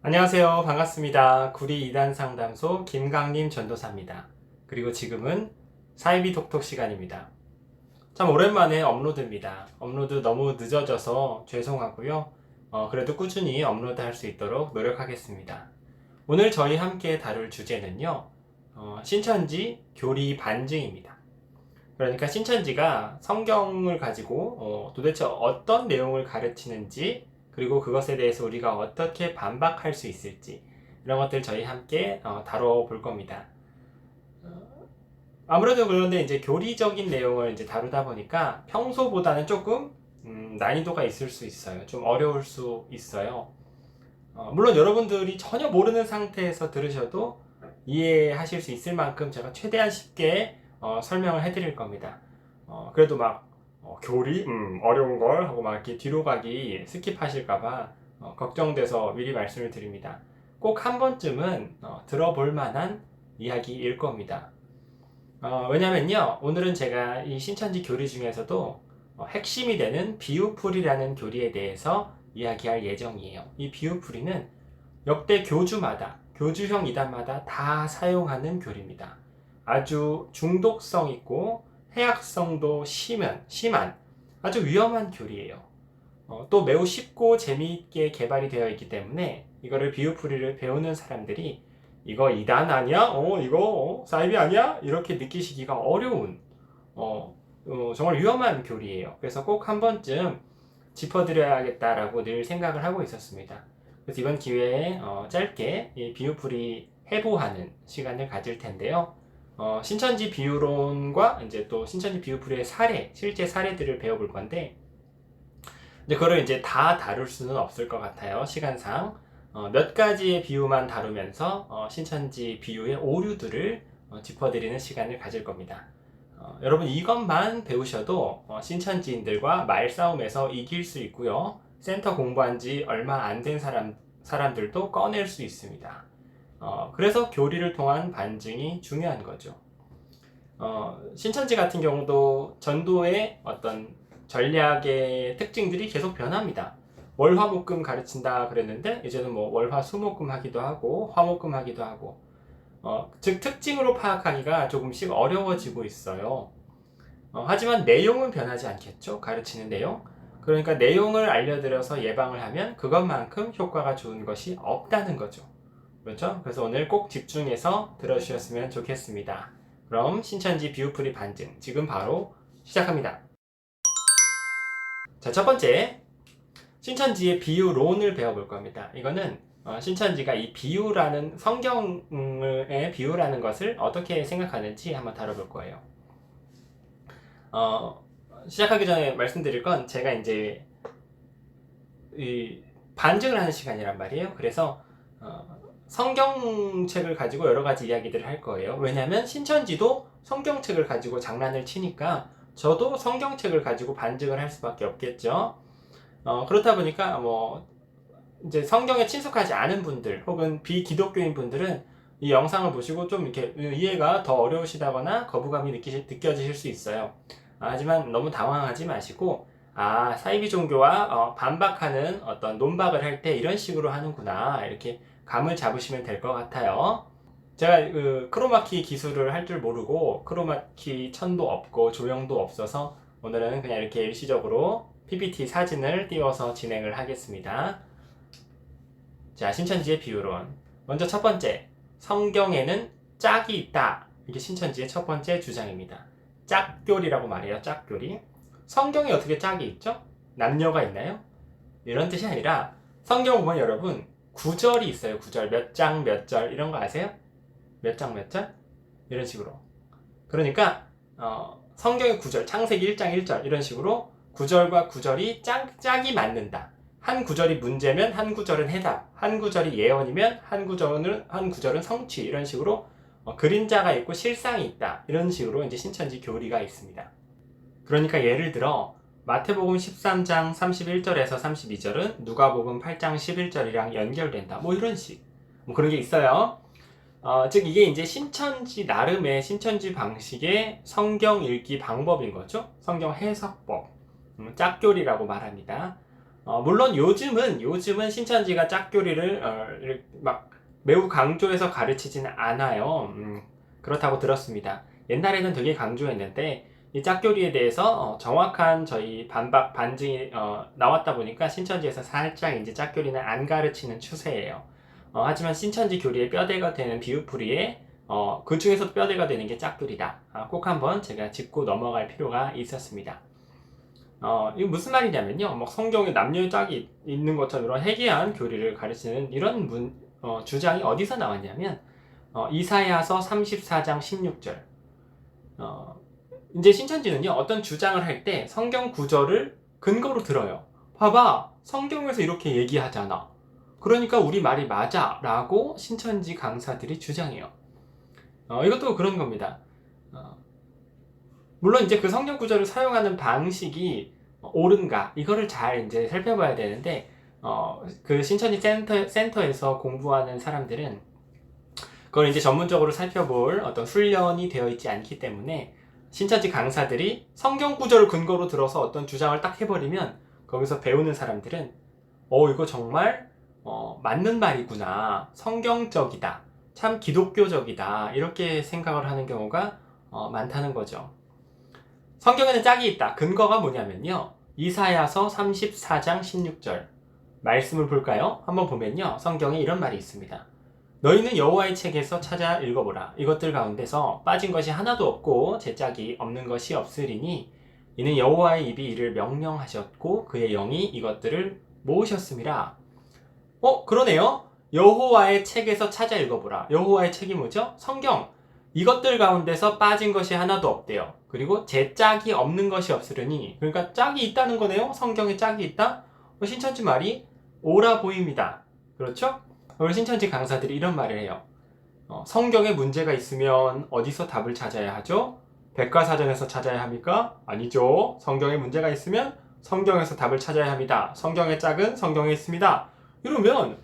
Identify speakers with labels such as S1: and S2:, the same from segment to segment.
S1: 안녕하세요. 반갑습니다. 구리 이단 상담소 김강림 전도사입니다. 그리고 지금은 사이비 톡톡 시간입니다. 참 오랜만에 업로드입니다. 업로드 너무 늦어져서 죄송하고요. 그래도 꾸준히 업로드 할 수 있도록 노력하겠습니다. 오늘 저희 함께 다룰 주제는요. 신천지 교리 반증입니다. 그러니까 신천지가 성경을 가지고 도대체 어떤 내용을 가르치는지, 그리고 그것에 대해서 우리가 어떻게 반박할 수 있을지, 이런 것들 저희 함께 다뤄볼 겁니다. 아무래도 그런데 이제 교리적인 내용을 이제 다루다 보니까 평소보다는 조금 난이도가 있을 수 있어요. 좀 어려울 수 있어요. 물론 여러분들이 전혀 모르는 상태에서 들으셔도 이해하실 수 있을 만큼 제가 최대한 쉽게 설명을 해드릴 겁니다. 그래도 막 교리? 어려운 걸 하고 막 이렇게 뒤로 가기 스킵하실까봐 걱정돼서 미리 말씀을 드립니다. 꼭 한 번쯤은 들어볼 만한 이야기일 겁니다. 왜냐면요, 오늘은 제가 이 신천지 교리 중에서도 핵심이 되는 비유풀이라는 교리에 대해서 이야기할 예정이에요. 이 비유풀이는 역대 교주마다, 교주형 이단마다 다 사용하는 교리입니다. 아주 중독성 있고 해악성도 심한 아주 위험한 교리예요. 또 매우 쉽고 재미있게 개발이 되어 있기 때문에 이거를 비유풀이를 배우는 사람들이 이거 이단 아니야? 이거 사이비 아니야? 이렇게 느끼시기가 어려운 정말 위험한 교리예요. 그래서 꼭 한 번쯤 짚어드려야겠다라고 늘 생각을 하고 있었습니다. 그래서 이번 기회에 짧게 이 비유풀이 해보하는 시간을 가질 텐데요. 신천지 비유론과 이제 또 신천지 비유풀이의 사례, 실제 사례들을 배워볼 건데, 이제 그거를 이제 다 다룰 수는 없을 것 같아요. 시간상. 몇 가지의 비유만 다루면서 신천지 비유의 오류들을 짚어드리는 시간을 가질 겁니다. 여러분 이것만 배우셔도 신천지인들과 말싸움에서 이길 수 있고요. 센터 공부한 지 얼마 안 된 사람들도 꺼낼 수 있습니다. 그래서 교리를 통한 반증이 중요한 거죠. 신천지 같은 경우도 전도의 어떤 전략의 특징들이 계속 변합니다. 월화목금 가르친다 그랬는데 이제는 뭐 월화수목금 하기도 하고 화목금 하기도 하고, 즉 특징으로 파악하기가 조금씩 어려워지고 있어요. 하지만 내용은 변하지 않겠죠? 가르치는 내용. 그러니까 내용을 알려드려서 예방을 하면 그것만큼 효과가 좋은 것이 없다는 거죠. 그렇죠? 그래서 오늘 꼭 집중해서 들어주셨으면 좋겠습니다. 그럼 신천지 비유풀이 반증 지금 바로 시작합니다. 자, 첫 번째, 신천지의 비유론을 배워볼 겁니다. 이거는 신천지가 이 비유라는 성경의 비유라는 것을 어떻게 생각하는지 한번 다뤄볼 거예요. 시작하기 전에 말씀드릴 건 제가 이제 이 반증을 하는 시간이란 말이에요. 그래서 성경책을 가지고 여러 가지 이야기들을 할 거예요. 왜냐하면 신천지도 성경책을 가지고 장난을 치니까 저도 성경책을 가지고 반증을 할 수밖에 없겠죠. 그렇다 보니까 뭐 이제 성경에 친숙하지 않은 분들 혹은 비기독교인 분들은 이 영상을 보시고 좀 이렇게 이해가 더 어려우시다거나 거부감이 느껴지실 수 있어요. 하지만 너무 당황하지 마시고, 사이비 종교와 반박하는 어떤 논박을 할 때 이런 식으로 하는구나, 이렇게 감을 잡으시면 될 것 같아요. 제가 크로마키 기술을 할 줄 모르고 크로마키 천도 없고 조형도 없어서 오늘은 그냥 이렇게 일시적으로 PPT 사진을 띄워서 진행을 하겠습니다. 자, 신천지의 비유론. 먼저 첫 번째, 성경에는 짝이 있다. 이게 신천지의 첫 번째 주장입니다. 짝교리라고 말해요. 짝교리. 성경에 어떻게 짝이 있죠? 남녀가 있나요? 이런 뜻이 아니라 성경 보면 여러분 구절이 있어요. 구절. 몇 장 몇 절 이런 거 아세요? 몇 장 몇 절? 이런 식으로. 그러니까 성경의 구절, 창세기 1장 1절 이런 식으로 구절과 구절이 짝이 맞는다. 한 구절이 문제면 한 구절은 해답, 한 구절이 예언이면 한 구절은 성취, 이런 식으로 그림자가 있고 실상이 있다, 이런 식으로 이제 신천지 교리가 있습니다. 그러니까 예를 들어 마태복음 13장 31절에서 32절은 누가복음 8장 11절이랑 연결된다, 뭐 이런 식, 뭐 그런 게 있어요. 즉 이게 이제 신천지 나름의 신천지 방식의 성경 읽기 방법인 거죠. 성경 해석법, 짝교리라고 말합니다. 물론 요즘은 신천지가 짝교리를 막 매우 강조해서 가르치지는 않아요. 그렇다고 들었습니다. 옛날에는 되게 강조했는데 이 짝교리에 대해서 정확한 저희 반증이 나왔다 보니까 신천지에서 살짝 이제 짝교리는 안 가르치는 추세예요. 하지만 신천지 교리의 뼈대가 되는 비유풀이에 그 중에서도 뼈대가 되는 게 짝교리다. 꼭 한번 제가 짚고 넘어갈 필요가 있었습니다. 이거 무슨 말이냐면요. 막 성경에 남녀의 짝이 있는 것처럼 이런 해괴한 교리를 가르치는 이런 주장이 어디서 나왔냐면 이사야서 34장 16절. 이제 신천지는요, 어떤 주장을 할 때 성경 구절을 근거로 들어요. 봐봐, 성경에서 이렇게 얘기하잖아. 그러니까 우리 말이 맞아. 라고 신천지 강사들이 주장해요. 이것도 그런 겁니다. 물론 이제 그 성경 구절을 사용하는 방식이 옳은가, 이거를 잘 이제 살펴봐야 되는데, 그 신천지 센터에서 공부하는 사람들은 그걸 이제 전문적으로 살펴볼 어떤 훈련이 되어 있지 않기 때문에 신천지 강사들이 성경 구절을 근거로 들어서 어떤 주장을 딱 해버리면 거기서 배우는 사람들은 이거 정말 맞는 말이구나, 성경적이다, 참 기독교적이다, 이렇게 생각을 하는 경우가 많다는 거죠. 성경에는 짝이 있다. 근거가 뭐냐면요, 이사야서 34장 16절 말씀을 볼까요? 한번 보면요, 성경에 이런 말이 있습니다. 너희는 여호와의 책에서 찾아 읽어보라. 이것들 가운데서 빠진 것이 하나도 없고 제 짝이 없는 것이 없으리니 이는 여호와의 입이 이를 명령하셨고 그의 영이 이것들을 모으셨음이라. 그러네요. 여호와의 책에서 찾아 읽어보라. 여호와의 책이 뭐죠? 성경. 이것들 가운데서 빠진 것이 하나도 없대요. 그리고 제 짝이 없는 것이 없으려니, 그러니까 짝이 있다는 거네요. 성경에 짝이 있다? 신천지 말이 옳아 보입니다. 그렇죠? 우리 신천지 강사들이 이런 말을 해요. 성경에 문제가 있으면 어디서 답을 찾아야 하죠? 백과사전에서 찾아야 합니까? 아니죠. 성경에 문제가 있으면 성경에서 답을 찾아야 합니다. 성경의 짝은 성경에 있습니다. 이러면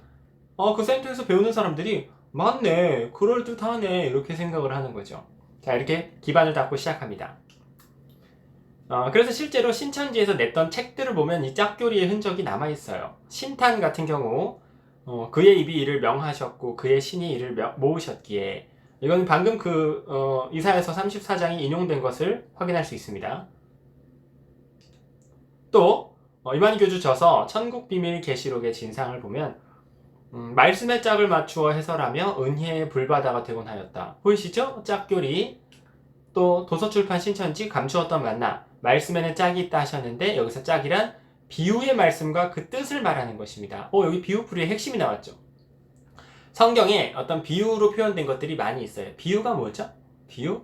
S1: 그 센터에서 배우는 사람들이 맞네, 그럴듯하네, 이렇게 생각을 하는 거죠. 자, 이렇게 기반을 닦고 시작합니다. 그래서 실제로 신천지에서 냈던 책들을 보면 이 짝교리의 흔적이 남아있어요. 신탄 같은 경우 그의 입이 이를 명하셨고 그의 신이 이를 모으셨기에, 이건 방금 이사야서 34장이 인용된 것을 확인할 수 있습니다. 또 이만희 교주 저서 천국비밀 계시록의 진상을 보면 말씀의 짝을 맞추어 해설하며 은혜의 불바다가 되곤 하였다. 보이시죠? 짝교리. 또 도서출판 신천지 감추었던 만나, 말씀에는 짝이 있다 하셨는데 여기서 짝이란 비유의 말씀과 그 뜻을 말하는 것입니다. 여기 비유풀이의 핵심이 나왔죠. 성경에 어떤 비유로 표현된 것들이 많이 있어요. 비유가 뭐죠? 비유?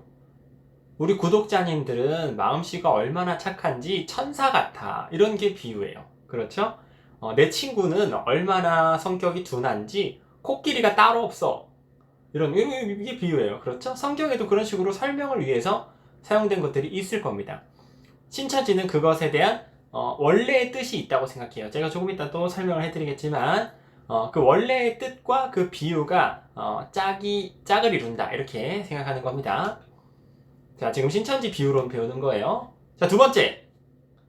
S1: 우리 구독자님들은 마음씨가 얼마나 착한지 천사 같아, 이런 게 비유예요. 그렇죠? 내 친구는 얼마나 성격이 둔한지 코끼리가 따로 없어, 이게 비유예요. 그렇죠? 성경에도 그런 식으로 설명을 위해서 사용된 것들이 있을 겁니다. 신천지는 그것에 대한 원래의 뜻이 있다고 생각해요. 제가 조금 이따 또 설명을 해드리겠지만 그 원래의 뜻과 그 비유가 짝을 이룬다, 이렇게 생각하는 겁니다. 자, 지금 신천지 비유론 배우는 거예요. 자, 두 번째.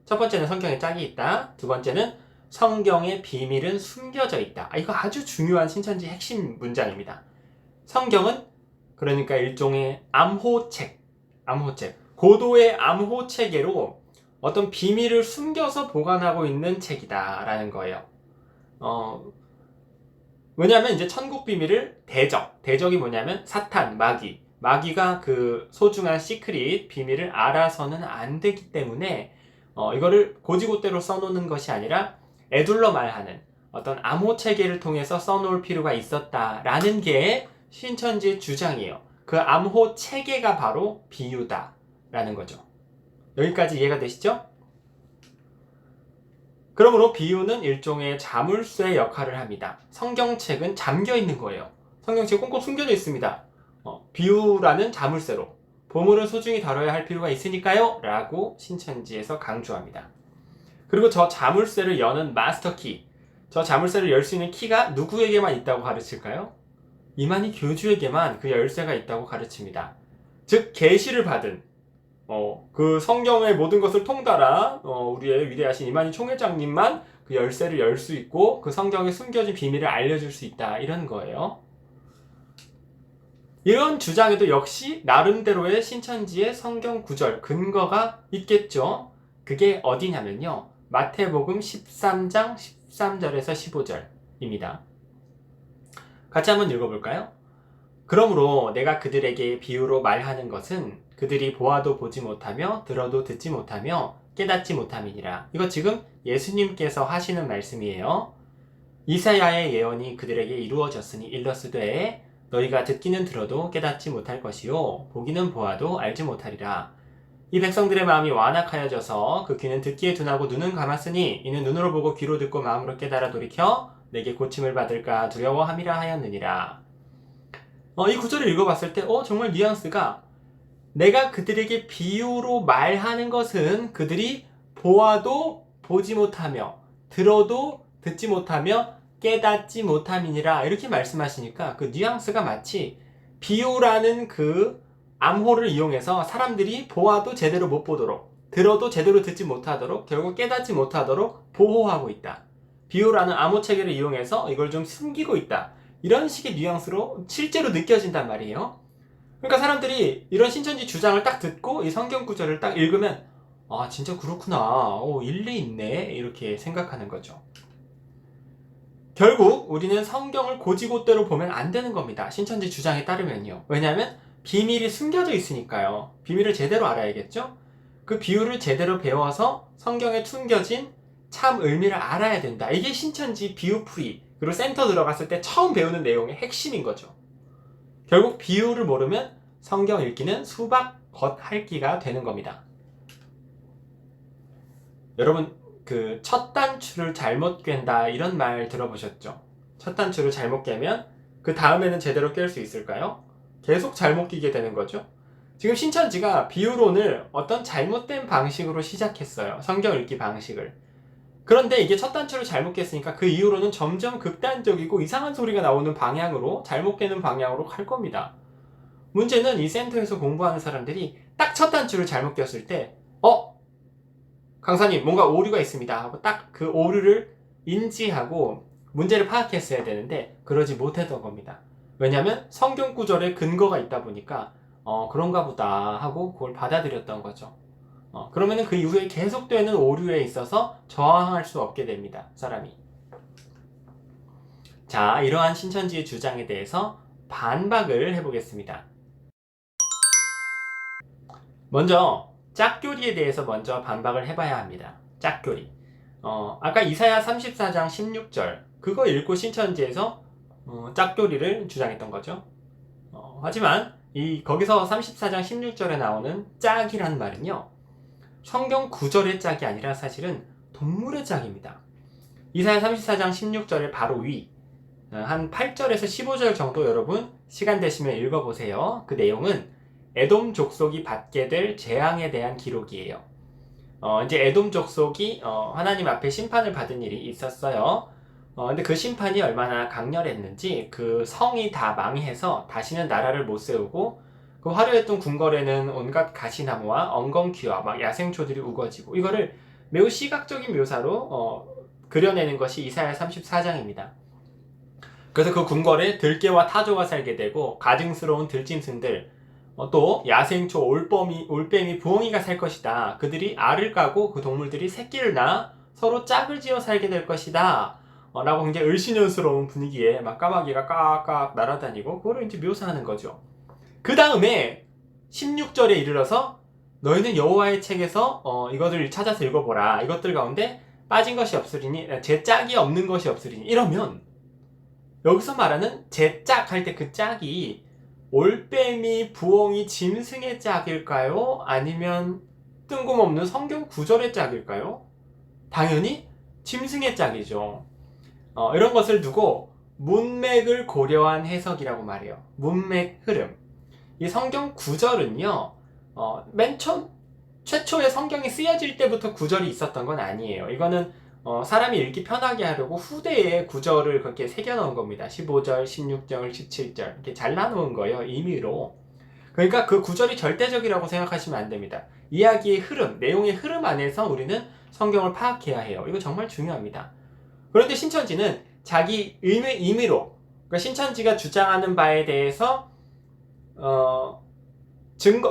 S1: 첫 번째는 성경에 짝이 있다. 두 번째는 성경의 비밀은 숨겨져 있다. 이거 아주 중요한 신천지 핵심 문장입니다. 성경은 그러니까 일종의 암호책, 고도의 암호체계로 어떤 비밀을 숨겨서 보관하고 있는 책이다 라는 거예요. 왜냐하면 이제 천국 비밀을 대적이 뭐냐면 사탄, 마귀가 그 소중한 시크릿 비밀을 알아서는 안 되기 때문에 이거를 고지고대로 써놓는 것이 아니라 애둘러 말하는 어떤 암호체계를 통해서 써놓을 필요가 있었다라는 게 신천지의 주장이에요. 그 암호체계가 바로 비유다라는 거죠. 여기까지 이해가 되시죠? 그러므로 비유는 일종의 자물쇠 역할을 합니다. 성경책은 잠겨 있는 거예요. 성경책이 꽁꽁 숨겨져 있습니다. 비유라는 자물쇠로 보물은 소중히 다뤄야 할 필요가 있으니까요 라고 신천지에서 강조합니다. 그리고 저 자물쇠를 여는 마스터키, 저 자물쇠를 열 수 있는 키가 누구에게만 있다고 가르칠까요? 이만희 교주에게만 그 열쇠가 있다고 가르칩니다. 즉 계시를 받은 그 성경의 모든 것을 통달한 우리의 위대하신 이만희 총회장님만 그 열쇠를 열 수 있고 그 성경에 숨겨진 비밀을 알려줄 수 있다. 이런 거예요. 이런 주장에도 역시 나름대로의 신천지의 성경 구절 근거가 있겠죠. 그게 어디냐면요. 마태복음 13장 13절에서 15절입니다. 같이 한번 읽어볼까요? 그러므로 내가 그들에게 비유로 말하는 것은 그들이 보아도 보지 못하며 들어도 듣지 못하며 깨닫지 못함이니라. 이거 지금 예수님께서 하시는 말씀이에요. 이사야의 예언이 그들에게 이루어졌으니 일러스되 너희가 듣기는 들어도 깨닫지 못할 것이요 보기는 보아도 알지 못하리라. 이 백성들의 마음이 완악하여져서 그 귀는 듣기에 둔하고 눈은 감았으니 이는 눈으로 보고 귀로 듣고 마음으로 깨달아 돌이켜 내게 고침을 받을까 두려워함이라 하였느니라. 이 구절을 읽어봤을 때 정말 뉘앙스가 내가 그들에게 비유로 말하는 것은 그들이 보아도 보지 못하며 들어도 듣지 못하며 깨닫지 못함이니라 이렇게 말씀하시니까 그 뉘앙스가 마치 비유라는 그 암호를 이용해서 사람들이 보아도 제대로 못 보도록 들어도 제대로 듣지 못하도록 결국 깨닫지 못하도록 보호하고 있다. 비유라는 암호 체계를 이용해서 이걸 좀 숨기고 있다. 이런 식의 뉘앙스로 실제로 느껴진단 말이에요. 그러니까 사람들이 이런 신천지 주장을 딱 듣고 이 성경 구절을 딱 읽으면 아 진짜 그렇구나. 일리 있네. 이렇게 생각하는 거죠. 결국 우리는 성경을 고지고대로 보면 안 되는 겁니다. 신천지 주장에 따르면요. 왜냐하면 비밀이 숨겨져 있으니까요. 비밀을 제대로 알아야겠죠? 그 비유를 제대로 배워서 성경에 숨겨진 참 의미를 알아야 된다. 이게 신천지 비유풀이 그리고 센터 들어갔을 때 처음 배우는 내용의 핵심인 거죠. 결국 비유를 모르면 성경 읽기는 수박 겉핥기가 되는 겁니다. 여러분 그 첫 단추를 잘못 꿰다 이런 말 들어보셨죠? 첫 단추를 잘못 깨면 그 다음에는 제대로 깰 수 있을까요? 계속 잘못 끼게 되는 거죠. 지금 신천지가 비유론을 어떤 잘못된 방식으로 시작했어요. 성경 읽기 방식을. 그런데 이게 첫 단추를 잘못 깼으니까 그 이후로는 점점 극단적이고 이상한 소리가 나오는 방향으로 잘못 깨는 방향으로 갈 겁니다. 문제는 이 센터에서 공부하는 사람들이 딱 첫 단추를 잘못 꼈을 때 강사님 뭔가 오류가 있습니다 하고 딱 그 오류를 인지하고 문제를 파악했어야 되는데 그러지 못했던 겁니다. 왜냐하면 성경 구절에 근거가 있다 보니까 그런가 보다 하고 그걸 받아들였던 거죠. 그러면은 그 이후에 계속되는 오류에 있어서 저항할 수 없게 됩니다. 사람이. 자, 이러한 신천지의 주장에 대해서 반박을 해보겠습니다. 먼저 짝교리에 대해서 먼저 반박을 해봐야 합니다. 짝교리. 아까 이사야 34장 16절 그거 읽고 신천지에서 짝교리를 주장했던 거죠. 하지만 거기서 34장 16절에 나오는 짝이란 말은요. 성경 구절의 짝이 아니라 사실은 동물의 짝입니다. 이사야 34장 16절의 바로 위, 한 8절에서 15절 정도 여러분 시간 되시면 읽어보세요. 그 내용은 에돔 족속이 받게 될 재앙에 대한 기록이에요. 이제 에돔 족속이 하나님 앞에 심판을 받은 일이 있었어요. 근데 그 심판이 얼마나 강렬했는지 그 성이 다 망해서 다시는 나라를 못 세우고 그 화려했던 궁궐에는 온갖 가시나무와 엉겅퀴와 막 야생초들이 우거지고 이거를 매우 시각적인 묘사로 그려내는 것이 이사야 34장입니다. 그래서 그 궁궐에 들깨와 타조가 살게 되고 가증스러운 들짐승들 또 야생초, 올빼미, 부엉이가 살 것이다. 그들이 알을 까고 그 동물들이 새끼를 낳아 서로 짝을 지어 살게 될 것이다. 라고 굉장히 을씨년스러운 분위기에 막 까마귀가 깍깍 날아다니고 그거를 이제 묘사하는 거죠. 그 다음에 16절에 이르러서 너희는 여호와의 책에서 이것을 찾아서 읽어보라. 이것들 가운데 빠진 것이 없으리니 제 짝이 없는 것이 없으리니 이러면 여기서 말하는 제 짝 할 때 그 짝이 올빼미, 부엉이, 짐승의 짝일까요? 아니면 뜬금없는 성경 구절의 짝일까요? 당연히 짐승의 짝이죠. 이런 것을 두고 문맥을 고려한 해석이라고 말해요. 문맥 흐름. 이 성경 구절은요, 최초에 성경이 쓰여질 때부터 구절이 있었던 건 아니에요. 이거는 사람이 읽기 편하게 하려고 후대에 구절을 그렇게 새겨놓은 겁니다. 15절, 16절, 17절 이렇게 잘라놓은 거예요. 임의로. 그러니까 그 구절이 절대적이라고 생각하시면 안 됩니다. 이야기의 흐름, 내용의 흐름 안에서 우리는 성경을 파악해야 해요. 이거 정말 중요합니다. 그런데 신천지는 자기 임의로, 그러니까 신천지가 주장하는 바에 대해서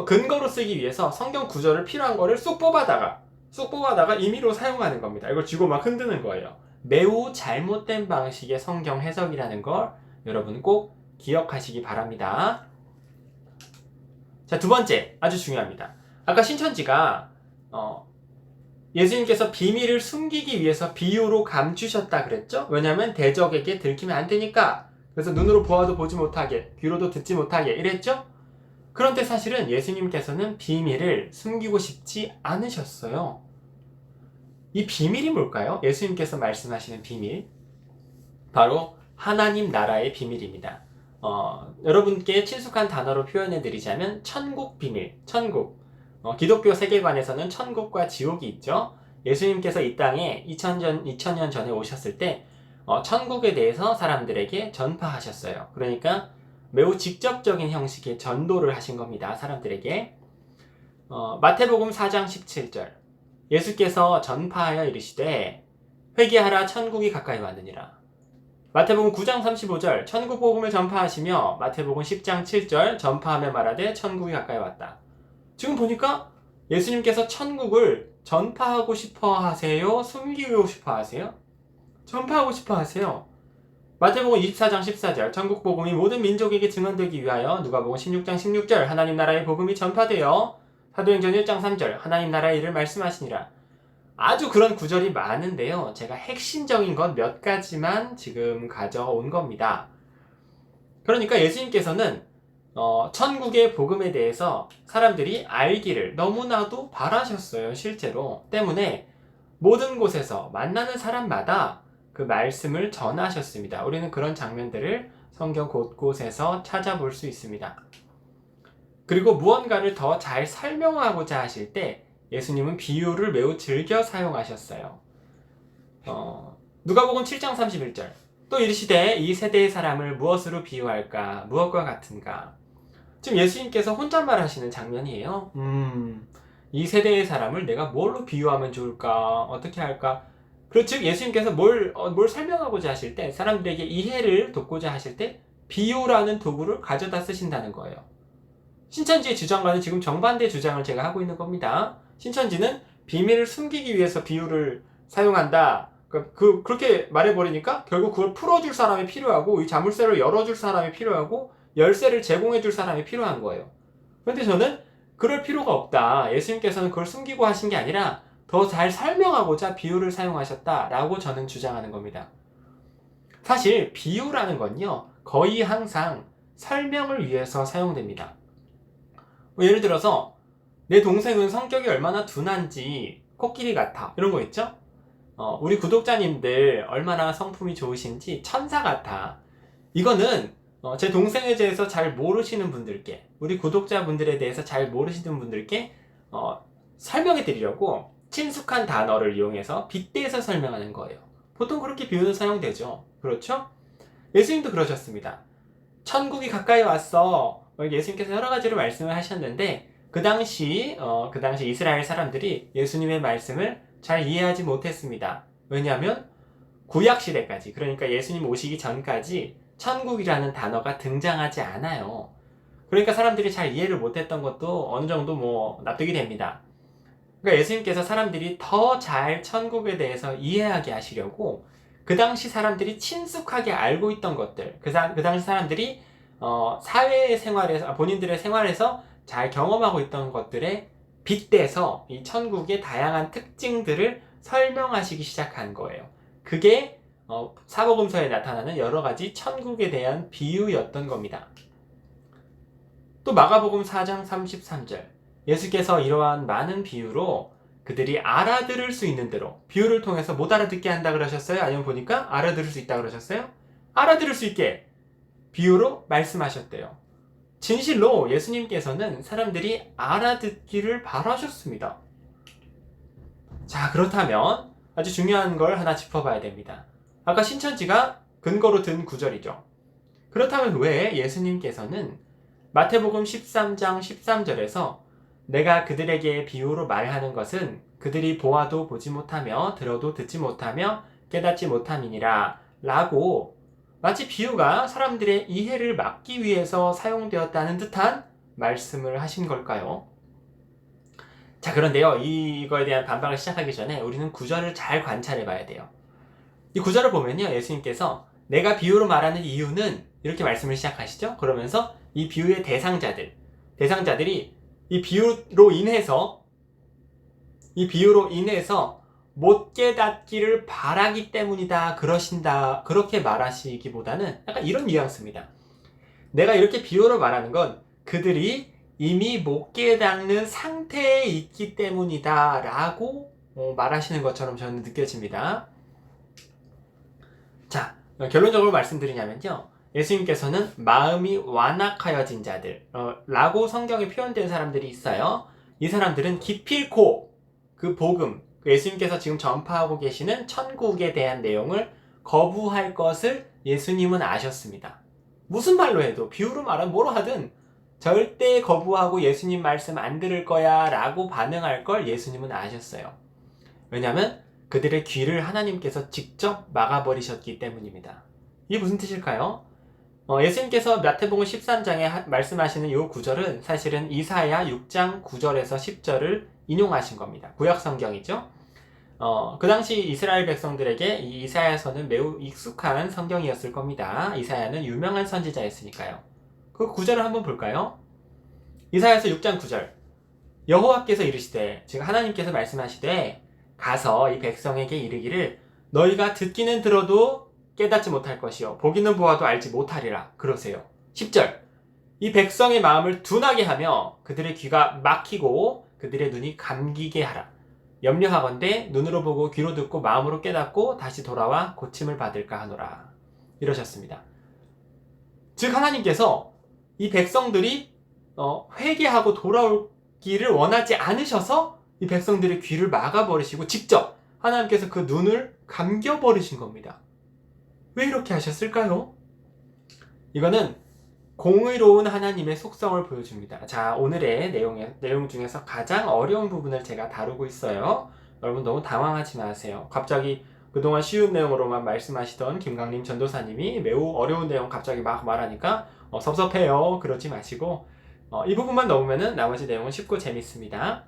S1: 근거로 쓰기 위해서 성경 구절을 필요한 거를 쑥 뽑아다가 임의로 사용하는 겁니다. 이걸 쥐고 막 흔드는 거예요. 매우 잘못된 방식의 성경 해석이라는 걸 여러분 꼭 기억하시기 바랍니다. 자, 두 번째, 아주 중요합니다. 아까 신천지가 예수님께서 비밀을 숨기기 위해서 비유로 감추셨다 그랬죠? 왜냐하면 대적에게 들키면 안 되니까. 그래서 눈으로 보아도 보지 못하게, 귀로도 듣지 못하게 이랬죠? 그런데 사실은 예수님께서는 비밀을 숨기고 싶지 않으셨어요. 이 비밀이 뭘까요? 예수님께서 말씀하시는 비밀, 바로 하나님 나라의 비밀입니다. 여러분께 친숙한 단어로 표현해 드리자면 천국 비밀, 천국. 기독교 세계관에서는 천국과 지옥이 있죠. 예수님께서 이 땅에 2000년 전에 오셨을 때 천국에 대해서 사람들에게 전파하셨어요. 그러니까 매우 직접적인 형식의 전도를 하신 겁니다. 사람들에게. 마태복음 4장 17절, 예수께서 전파하여 이르시되 회개하라, 천국이 가까이 왔느니라. 마태복음 9장 35절, 천국 복음을 전파하시며 마태복음 10장 7절, 전파하며 말하되 천국이 가까이 왔다. 지금 보니까 예수님께서 천국을 전파하고 싶어 하세요? 숨기고 싶어 하세요? 전파하고 싶어 하세요. 마태복음 24장 14절, 천국 복음이 모든 민족에게 증언되기 위하여. 누가복음 16장 16절, 하나님 나라의 복음이 전파되어. 사도행전 1장 3절, 하나님 나라의 일을 말씀하시니라. 아주 그런 구절이 많은데요. 제가 핵심적인 것 몇 가지만 지금 가져온 겁니다. 그러니까 예수님께서는 천국의 복음에 대해서 사람들이 알기를 너무나도 바라셨어요. 실제로. 때문에 모든 곳에서 만나는 사람마다 그 말씀을 전하셨습니다. 우리는 그런 장면들을 성경 곳곳에서 찾아볼 수 있습니다. 그리고 무언가를 더 잘 설명하고자 하실 때 예수님은 비유를 매우 즐겨 사용하셨어요. 누가복음 7장 31절, 또 이르시되 이 세대의 사람을 무엇으로 비유할까? 무엇과 같은가? 지금 예수님께서 혼잣말 하시는 장면이에요. 이 세대의 사람을 내가 뭘로 비유하면 좋을까? 어떻게 할까? 즉 예수님께서 뭘 설명하고자 하실 때, 사람들에게 이해를 돕고자 하실 때 비유라는 도구를 가져다 쓰신다는 거예요. 신천지의 주장과는 지금 정반대 주장을 제가 하고 있는 겁니다. 신천지는 비밀을 숨기기 위해서 비유를 사용한다. 그렇게 말해버리니까 결국 그걸 풀어줄 사람이 필요하고, 이 자물쇠를 열어줄 사람이 필요하고, 열쇠를 제공해줄 사람이 필요한 거예요. 그런데 저는 그럴 필요가 없다. 예수님께서는 그걸 숨기고 하신 게 아니라 더 잘 설명하고자 비유를 사용하셨다라고 저는 주장하는 겁니다. 사실 비유라는 건요, 거의 항상 설명을 위해서 사용됩니다. 예를 들어서 내 동생은 성격이 얼마나 둔한지 코끼리 같아, 이런 거 있죠? 우리 구독자님들 얼마나 성품이 좋으신지 천사 같아. 이거는 제 동생에 대해서 잘 모르시는 분들께, 우리 구독자분들에 대해서 잘 모르시는 분들께 설명해 드리려고 친숙한 단어를 이용해서 빗대서 설명하는 거예요. 보통 그렇게 비유는 사용되죠. 그렇죠? 예수님도 그러셨습니다. 천국이 가까이 왔어. 예수님께서 여러 가지로 말씀을 하셨는데 그 당시 이스라엘 사람들이 예수님의 말씀을 잘 이해하지 못했습니다. 왜냐하면 구약 시대까지, 그러니까 예수님 오시기 전까지 천국이라는 단어가 등장하지 않아요. 그러니까 사람들이 잘 이해를 못했던 것도 어느 정도 납득이 됩니다. 그러니까 예수님께서 사람들이 더 잘 천국에 대해서 이해하게 하시려고 그 당시 사람들이 친숙하게 알고 있던 것들, 그 당시 사람들이 사회 생활에서, 본인들의 생활에서 잘 경험하고 있던 것들에 빗대서 이 천국의 다양한 특징들을 설명하시기 시작한 거예요. 그게 사복음서에 나타나는 여러 가지 천국에 대한 비유였던 겁니다. 또 마가복음 4장 33절, 예수께서 이러한 많은 비유로 그들이 알아들을 수 있는 대로, 비유를 통해서 못 알아듣게 한다 그러셨어요? 아니면 보니까 알아들을 수 있다 그러셨어요? 알아들을 수 있게 비유로 말씀하셨대요. 진실로 예수님께서는 사람들이 알아듣기를 바라셨습니다. 자, 그렇다면 아주 중요한 걸 하나 짚어봐야 됩니다. 아까 신천지가 근거로 든 구절이죠. 그렇다면 왜 예수님께서는 마태복음 13장 13절에서 내가 그들에게 비유로 말하는 것은 그들이 보아도 보지 못하며 들어도 듣지 못하며 깨닫지 못함이니라 라고 마치 비유가 사람들의 이해를 막기 위해서 사용되었다는 듯한 말씀을 하신 걸까요? 자, 그런데요, 이거에 대한 반박을 시작하기 전에 우리는 구절을 잘 관찰해 봐야 돼요. 이 구절을 보면요, 예수님께서 내가 비유로 말하는 이유는 이렇게 말씀을 시작하시죠. 그러면서 이 비유의 대상자들이 이 비유로 인해서 못 깨닫기를 바라기 때문이다, 그렇게 말하시기보다는 약간 이런 뉘앙스입니다. 내가 이렇게 비유로 말하는 건 그들이 이미 못 깨닫는 상태에 있기 때문이다 라고 말하시는 것처럼 저는 느껴집니다. 자, 결론적으로 말씀드리냐면요, 예수님께서는 마음이 완악하여진 자들 라고 성경에 표현된 사람들이 있어요. 이 사람들은 기필코 그 복음, 예수님께서 지금 전파하고 계시는 천국에 대한 내용을 거부할 것을 예수님은 아셨습니다. 무슨 말로 해도, 비유로 말하면 뭐로 하든 절대 거부하고 예수님 말씀 안 들을 거야 라고 반응할 걸 예수님은 아셨어요. 왜냐하면 그들의 귀를 하나님께서 직접 막아버리셨기 때문입니다. 이게 무슨 뜻일까요? 예수님께서 마태복음 13장에 말씀하시는 이 구절은 사실은 이사야 6장 9절에서 10절을 인용하신 겁니다. 구약 성경이죠. 그 당시 이스라엘 백성들에게 이 이사야서는 매우 익숙한 성경이었을 겁니다. 이사야는 유명한 선지자였으니까요. 그 구절을 한번 볼까요? 이사야서 6장 9절. 여호와께서 이르시되, 즉 하나님께서 말씀하시되, 가서 이 백성에게 이르기를 너희가 듣기는 들어도 깨닫지 못할 것이요 보기는 보아도 알지 못하리라 그러세요. 10절. 이 백성의 마음을 둔하게 하며 그들의 귀가 막히고 그들의 눈이 감기게 하라. 염려하건대 눈으로 보고 귀로 듣고 마음으로 깨닫고 다시 돌아와 고침을 받을까 하노라. 이러셨습니다. 즉 하나님께서 이 백성들이 회개하고 돌아오기를 원하지 않으셔서 이 백성들의 귀를 막아버리시고 직접 하나님께서 그 눈을 감겨버리신 겁니다. 왜 이렇게 하셨을까요? 이거는 공의로운 하나님의 속성을 보여줍니다. 자, 오늘의 내용 중에서 가장 어려운 부분을 제가 다루고 있어요. 여러분 너무 당황하지 마세요. 갑자기 그동안 쉬운 내용으로만 말씀하시던 김강림 전도사님이 매우 어려운 내용 갑자기 막 말하니까 섭섭해요. 그러지 마시고 이 부분만 넘으면 나머지 내용은 쉽고 재밌습니다.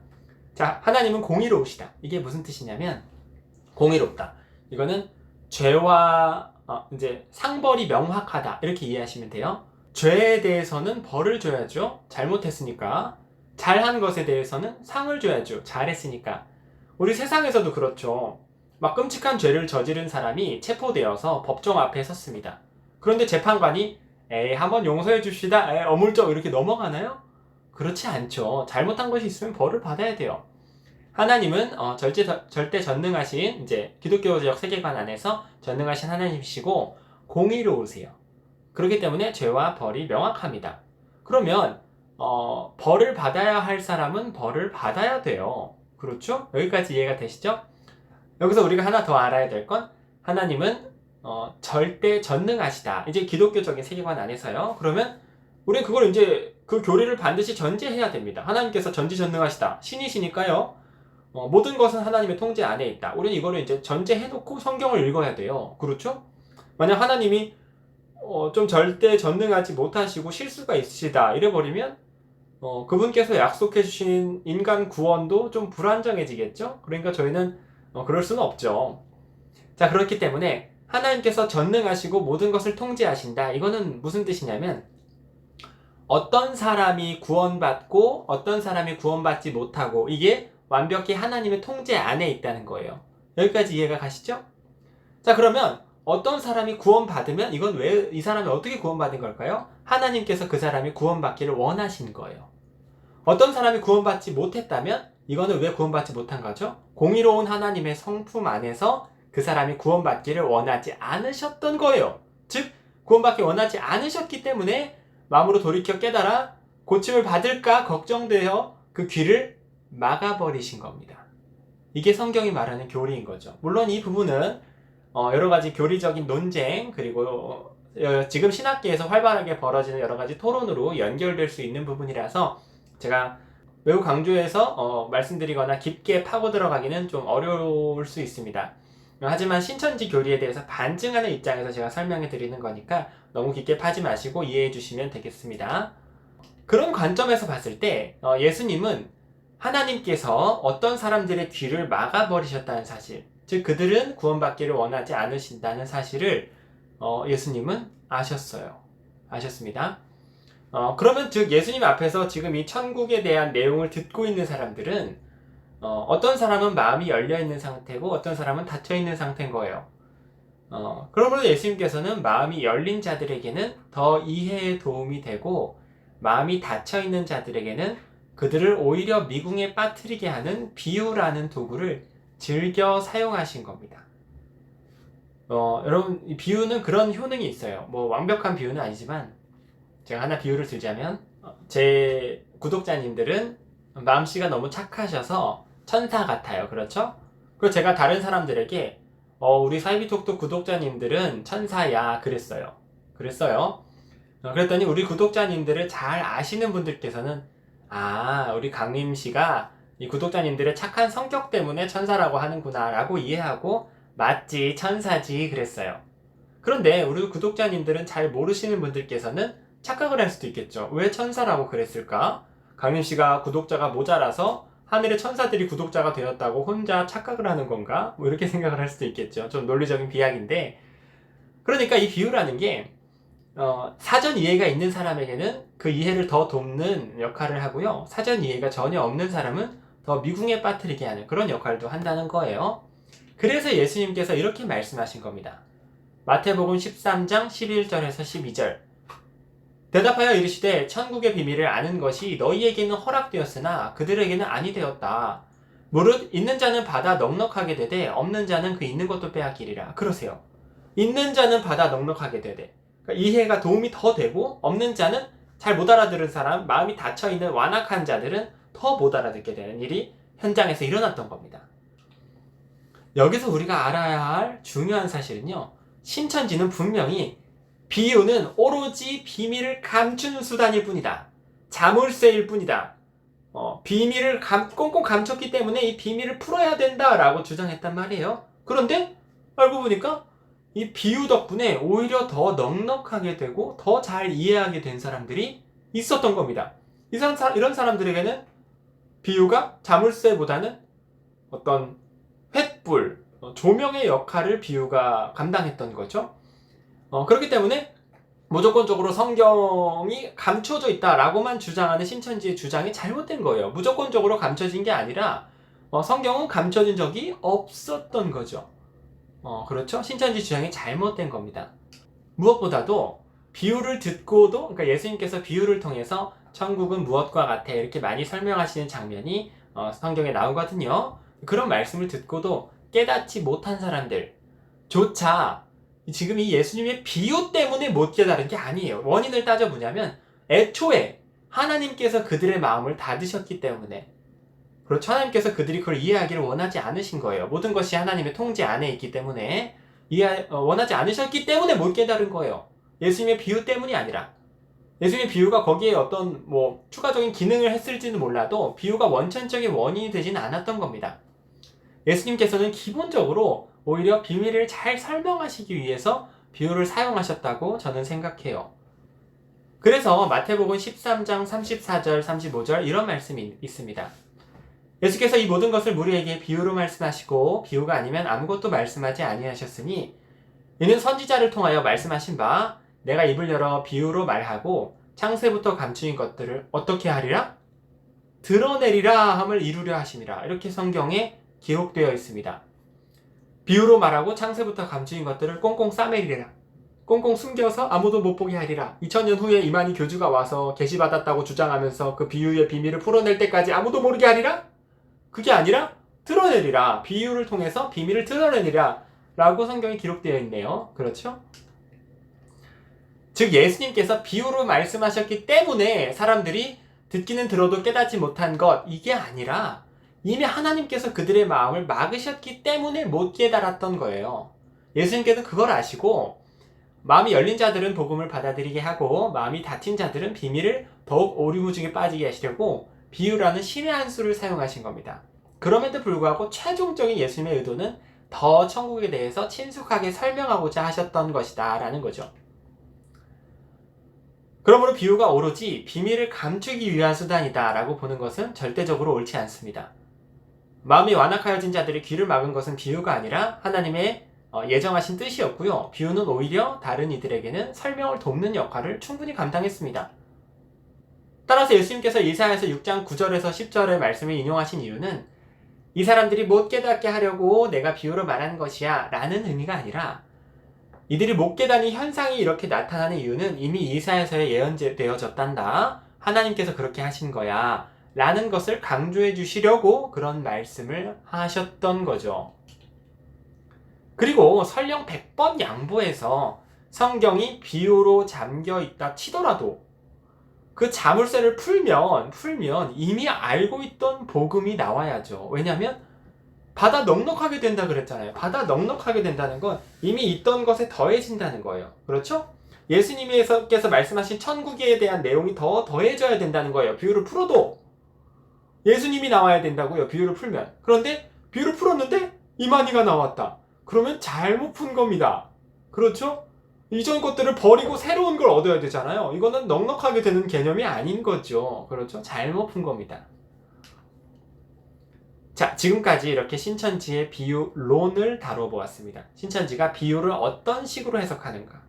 S1: 자, 하나님은 공의로우시다. 이게 무슨 뜻이냐면, 공의롭다. 이거는 죄와 이제 상벌이 명확하다. 이렇게 이해하시면 돼요. 죄에 대해서는 벌을 줘야죠. 잘못했으니까. 잘한 것에 대해서는 상을 줘야죠. 잘했으니까. 우리 세상에서도 그렇죠. 막 끔찍한 죄를 저지른 사람이 체포되어서 법정 앞에 섰습니다. 그런데 재판관이 에이 한번 용서해 줍시다. 에이, 어물쩍 이렇게 넘어가나요? 그렇지 않죠. 잘못한 것이 있으면 벌을 받아야 돼요. 하나님은 절대 전능하신 이제 기독교적 세계관 안에서 전능하신 하나님이시고 공의로우세요. 그렇기 때문에 죄와 벌이 명확합니다. 그러면 벌을 받아야 할 사람은 벌을 받아야 돼요. 그렇죠? 여기까지 이해가 되시죠? 여기서 우리가 하나 더 알아야 될 건, 하나님은 절대 전능하시다. 이제 기독교적인 세계관 안에서요. 그러면 우리는 그걸 이제 그 교리를 반드시 전제해야 됩니다. 하나님께서 전지전능하시다. 신이시니까요. 모든 것은 하나님의 통제 안에 있다. 우리는 이거를 이제 전제해놓고 성경을 읽어야 돼요. 그렇죠? 만약 하나님이 좀 절대 전능하지 못하시고 실수가 있으시다 이래버리면 그분께서 약속해 주신 인간 구원도 좀 불안정해지겠죠? 그러니까 저희는 그럴 수는 없죠. 자, 그렇기 때문에 하나님께서 전능하시고 모든 것을 통제하신다. 이거는 무슨 뜻이냐면, 어떤 사람이 구원받고 어떤 사람이 구원받지 못하고, 이게 완벽히 하나님의 통제 안에 있다는 거예요. 여기까지 이해가 가시죠? 자, 그러면 어떤 사람이 구원받으면 이건 왜 이 사람이 어떻게 구원받은 걸까요? 하나님께서 그 사람이 구원받기를 원하신 거예요. 어떤 사람이 구원받지 못했다면 이거는 왜 구원받지 못한 거죠? 공의로운 하나님의 성품 안에서 그 사람이 구원받기를 원하지 않으셨던 거예요. 즉 구원받기 원하지 않으셨기 때문에 마음으로 돌이켜 깨달아 고침을 받을까 걱정되어 그 귀를 막아버리신 겁니다. 이게 성경이 말하는 교리인 거죠. 물론 이 부분은 여러 가지 교리적인 논쟁, 그리고 지금 신학계에서 활발하게 벌어지는 여러 가지 토론으로 연결될 수 있는 부분이라서 제가 매우 강조해서 말씀드리거나 깊게 파고 들어가기는 좀 어려울 수 있습니다. 하지만 신천지 교리에 대해서 반증하는 입장에서 제가 설명해 드리는 거니까 너무 깊게 파지 마시고 이해해 주시면 되겠습니다. 그런 관점에서 봤을 때 예수님은 하나님께서 어떤 사람들의 귀를 막아버리셨다는 사실, 즉 그들은 구원받기를 원하지 않으신다는 사실을 예수님은 아셨어요. 아셨습니다. 그러면 즉 예수님 앞에서 지금 이 천국에 대한 내용을 듣고 있는 사람들은 어떤 사람은 마음이 열려있는 상태고 어떤 사람은 닫혀있는 상태인 거예요. 그러므로 예수님께서는 마음이 열린 자들에게는 더 이해에 도움이 되고 마음이 닫혀있는 자들에게는 그들을 오히려 미궁에 빠뜨리게 하는 비유라는 도구를 즐겨 사용하신 겁니다. 여러분, 이 비유는 그런 효능이 있어요. 뭐 완벽한 비유는 아니지만 제가 하나 비유를 들자면 제 구독자님들은 마음씨가 너무 착하셔서 천사 같아요. 그렇죠? 그리고 제가 다른 사람들에게 우리 사이비톡톡 구독자님들은 천사야 그랬어요. 그랬더니 우리 구독자님들을 잘 아시는 분들께서는 우리 강림씨가 이 구독자님들의 착한 성격 때문에 천사라고 하는구나 라고 이해하고 맞지 천사지 그랬어요. 그런데 우리 구독자님들은 잘 모르시는 분들께서는 착각을 할 수도 있겠죠. 왜 천사라고 그랬을까? 강림씨가 구독자가 모자라서 하늘의 천사들이 구독자가 되었다고 혼자 착각을 하는 건가? 뭐 이렇게 생각을 할 수도 있겠죠. 좀 논리적인 비약인데, 그러니까 이 비유라는 게 사전 이해가 있는 사람에게는 그 이해를 더 돕는 역할을 하고요. 사전 이해가 전혀 없는 사람은 더 미궁에 빠뜨리게 하는 그런 역할도 한다는 거예요. 그래서 예수님께서 이렇게 말씀하신 겁니다. 마태복음 13장 11절에서 12절. 대답하여 이르시되 천국의 비밀을 아는 것이 너희에게는 허락되었으나 그들에게는 아니 되었다. 무릇 있는 자는 받아 넉넉하게 되되 없는 자는 그 있는 것도 빼앗기리라. 그러세요. 있는 자는 받아 넉넉하게 되되, 그러니까 이해가 도움이 더 되고 없는 자는 잘 못 알아들은 사람, 마음이 닫혀있는 완악한 자들은 더 못 알아듣게 되는 일이 현장에서 일어났던 겁니다. 여기서 우리가 알아야 할 중요한 사실은요, 신천지는 분명히 비유는 오로지 비밀을 감추는 수단일 뿐이다. 자물쇠일 뿐이다. 비밀을 꽁꽁 감췄기 때문에 이 비밀을 풀어야 된다라고 주장했단 말이에요. 그런데 알고 보니까 이 비유 덕분에 오히려 더 넉넉하게 되고 더 잘 이해하게 된 사람들이 있었던 겁니다. 이런 사람들에게는 비유가 자물쇠보다는 어떤 횃불, 조명의 역할을 비유가 감당했던 거죠. 그렇기 때문에 무조건적으로 성경이 감춰져 있다라고만 주장하는 신천지의 주장이 잘못된 거예요. 무조건적으로 감춰진 게 아니라 성경은 감춰진 적이 없었던 거죠. 그렇죠? 신천지 주장이 잘못된 겁니다. 무엇보다도 비유를 듣고도, 그러니까 예수님께서 비유를 통해서 천국은 무엇과 같아 이렇게 많이 설명하시는 장면이 성경에 나오거든요. 그런 말씀을 듣고도 깨닫지 못한 사람들조차 지금 이 예수님의 비유 때문에 못 깨달은 게 아니에요. 원인을 따져보자면 애초에 하나님께서 그들의 마음을 닫으셨기 때문에, 그렇죠. 하나님께서 그들이 그걸 이해하기를 원하지 않으신 거예요. 모든 것이 하나님의 통제 안에 있기 때문에 원하지 않으셨기 때문에 못 깨달은 거예요. 예수님의 비유 때문이 아니라. 예수님의 비유가 거기에 어떤 추가적인 기능을 했을지는 몰라도 비유가 원천적인 원인이 되지는 않았던 겁니다. 예수님께서는 기본적으로 오히려 비밀을 잘 설명하시기 위해서 비유를 사용하셨다고 저는 생각해요. 그래서 마태복음 13장 34절 35절 이런 말씀이 있습니다. 예수께서 이 모든 것을 무리에게 비유로 말씀하시고 비유가 아니면 아무것도 말씀하지 아니하셨으니 이는 선지자를 통하여 말씀하신 바 내가 입을 열어 비유로 말하고 창세부터 감추인 것들을 어떻게 하리라? 드러내리라 함을 이루려 하심이라. 이렇게 성경에 기록되어 있습니다. 비유로 말하고 창세부터 감추인 것들을 꽁꽁 싸매리라. 꽁꽁 숨겨서 아무도 못 보게 하리라. 2000년 후에 이만희 교주가 와서 계시받았다고 주장하면서 그 비유의 비밀을 풀어낼 때까지 아무도 모르게 하리라? 그게 아니라 드러내리라. 비유를 통해서 비밀을 드러내리라 라고 성경에 기록되어 있네요. 그렇죠? 즉 예수님께서 비유로 말씀하셨기 때문에 사람들이 듣기는 들어도 깨닫지 못한 것, 이게 아니라 이미 하나님께서 그들의 마음을 막으셨기 때문에 못 깨달았던 거예요. 예수님께서 그걸 아시고 마음이 열린 자들은 복음을 받아들이게 하고 마음이 닫힌 자들은 비밀을 더욱 오리무중에 빠지게 하시려고 비유라는 신의 한 수를 사용하신 겁니다. 그럼에도 불구하고 최종적인 예수님의 의도는 더 천국에 대해서 친숙하게 설명하고자 하셨던 것이다 라는 거죠. 그러므로 비유가 오로지 비밀을 감추기 위한 수단이다 라고 보는 것은 절대적으로 옳지 않습니다. 마음이 완악하여진 자들이 귀를 막은 것은 비유가 아니라 하나님의 예정하신 뜻이었고요. 비유는 오히려 다른 이들에게는 설명을 돕는 역할을 충분히 감당했습니다. 따라서 예수님께서 이사야서 6장 9절에서 10절의 말씀을 인용하신 이유는 이 사람들이 못 깨닫게 하려고 내가 비유로 말하는 것이야 라는 의미가 아니라 이들이 못 깨닫는 현상이 이렇게 나타나는 이유는 이미 이사야서에 예언되어졌단다. 하나님께서 그렇게 하신 거야 라는 것을 강조해 주시려고 그런 말씀을 하셨던 거죠. 그리고 설령 100번 양보해서 성경이 비유로 잠겨 있다 치더라도 그 자물쇠를 풀면 이미 알고 있던 복음이 나와야죠. 왜냐하면 바다 넉넉하게 된다 그랬잖아요. 바다 넉넉하게 된다는 건 이미 있던 것에 더해진다는 거예요. 그렇죠? 예수님께서 말씀하신 천국에 대한 내용이 더해져야 된다는 거예요. 비유를 풀어도 예수님이 나와야 된다고요. 비유를 풀면. 그런데 비유를 풀었는데 이만희가 나왔다. 그러면 잘못 푼 겁니다. 그렇죠? 이전 것들을 버리고 새로운 걸 얻어야 되잖아요. 이거는 넉넉하게 되는 개념이 아닌 거죠. 그렇죠? 잘못 푼 겁니다. 자, 지금까지 이렇게 신천지의 비유론을 다뤄보았습니다. 신천지가 비유를 어떤 식으로 해석하는가,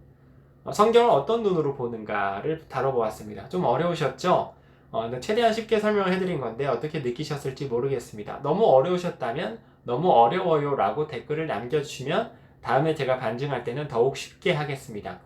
S1: 성경을 어떤 눈으로 보는가를 다뤄보았습니다. 좀 어려우셨죠? 최대한 쉽게 설명을 해드린 건데 어떻게 느끼셨을지 모르겠습니다. 너무 어려우셨다면 너무 어려워요 라고 댓글을 남겨주시면 다음에 제가 반증할 때는 더욱 쉽게 하겠습니다.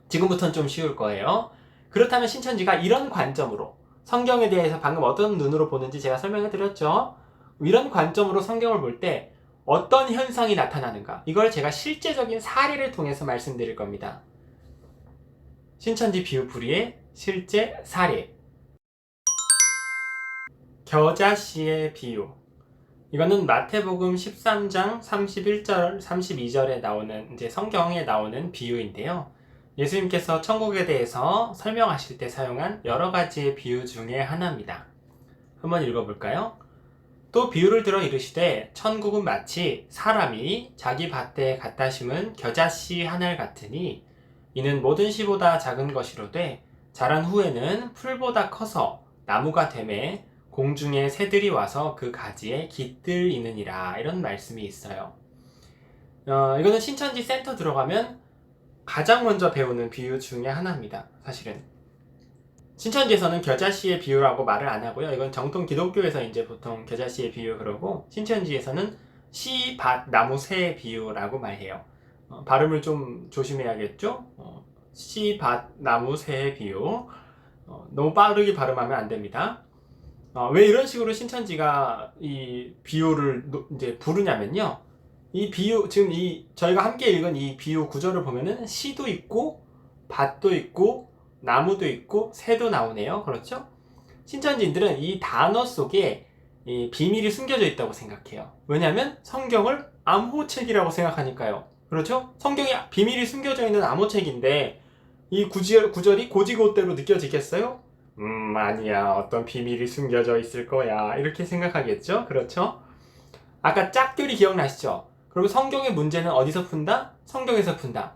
S1: 지금부터는 좀 쉬울 거예요. 그렇다면 신천지가 이런 관점으로 성경에 대해서 방금 어떤 눈으로 보는지 제가 설명해 드렸죠. 이런 관점으로 성경을 볼 때 어떤 현상이 나타나는가, 이걸 제가 실제적인 사례를 통해서 말씀드릴 겁니다. 신천지 비유풀이의 실제 사례. 겨자씨의 비유. 이거는 마태복음 13장 31절, 32절에 나오는 이제 성경에 나오는 비유인데요. 예수님께서 천국에 대해서 설명하실 때 사용한 여러 가지의 비유 중에 하나입니다. 한번 읽어볼까요? 또 비유를 들어 이르시되 천국은 마치 사람이 자기 밭에 갖다 심은 겨자씨 한 알 같으니 이는 모든 씨보다 작은 것이로되 자란 후에는 풀보다 커서 나무가 되매 공중의 새들이 와서 그 가지에 깃들이느니라, 이런 말씀이 있어요. 이거는 신천지 센터 들어가면 가장 먼저 배우는 비유 중에 하나입니다. 사실은 신천지에서는 겨자씨의 비유라고 말을 안 하고요. 이건 정통 기독교에서 이제 보통 겨자씨의 비유 그러고, 신천지에서는 씨, 밭, 나무, 새의 비유라고 말해요. 발음을 좀 조심해야겠죠? 씨, 밭, 나무, 새의 비유. 너무 빠르게 발음하면 안 됩니다. 왜 이런 식으로 신천지가 이 비유를 이제 부르냐면요. 이 비유, 지금 저희가 함께 읽은 이 비유 구절을 보면은 씨도 있고, 밭도 있고, 나무도 있고, 새도 나오네요. 그렇죠? 신천지인들은 이 단어 속에 이 비밀이 숨겨져 있다고 생각해요. 왜냐하면 성경을 암호책이라고 생각하니까요. 그렇죠? 성경에 비밀이 숨겨져 있는 암호책인데 이 구절이 고지고대로 느껴지겠어요? 아니야. 어떤 비밀이 숨겨져 있을 거야. 이렇게 생각하겠죠? 그렇죠? 아까 짝교리 기억나시죠? 그리고 성경의 문제는 어디서 푼다? 성경에서 푼다.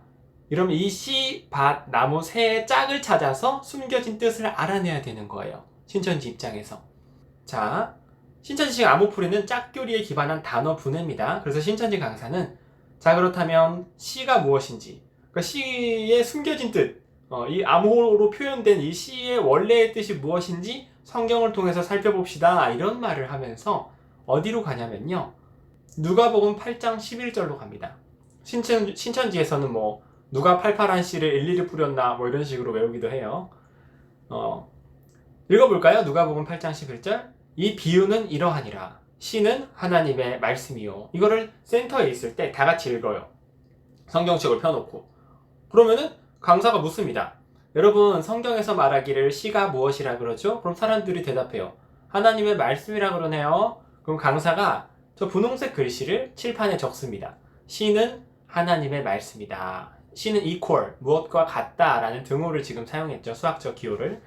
S1: 이러면 이 씨, 밭, 나무, 새의 짝을 찾아서 숨겨진 뜻을 알아내야 되는 거예요. 신천지 입장에서. 자, 신천지식 암호풀이는 짝교리에 기반한 단어 분해입니다. 그래서 신천지 강사는 자, 그렇다면 씨가 무엇인지, 그러니까 씨의 숨겨진 뜻, 이 암호로 표현된 이 씨의 원래의 뜻이 무엇인지 성경을 통해서 살펴봅시다, 이런 말을 하면서 어디로 가냐면요, 누가복음 8장 11절로 갑니다. 신천지에서는 뭐 누가 팔팔한 씨를 일일이 뿌렸나 뭐 이런 식으로 외우기도 해요. 읽어볼까요? 누가복음 8장 11절. 이 비유는 이러하니라. 씨는 하나님의 말씀이요. 이거를 센터에 있을 때 다 같이 읽어요. 성경책을 펴놓고. 그러면은 강사가 묻습니다. 여러분, 성경에서 말하기를 씨가 무엇이라 그러죠? 그럼 사람들이 대답해요. 하나님의 말씀이라 그러네요. 그럼 강사가 저 분홍색 글씨를 칠판에 적습니다. 씨는 하나님의 말씀이다. 씨는 equal, 무엇과 같다라는 등호를 지금 사용했죠. 수학적 기호를.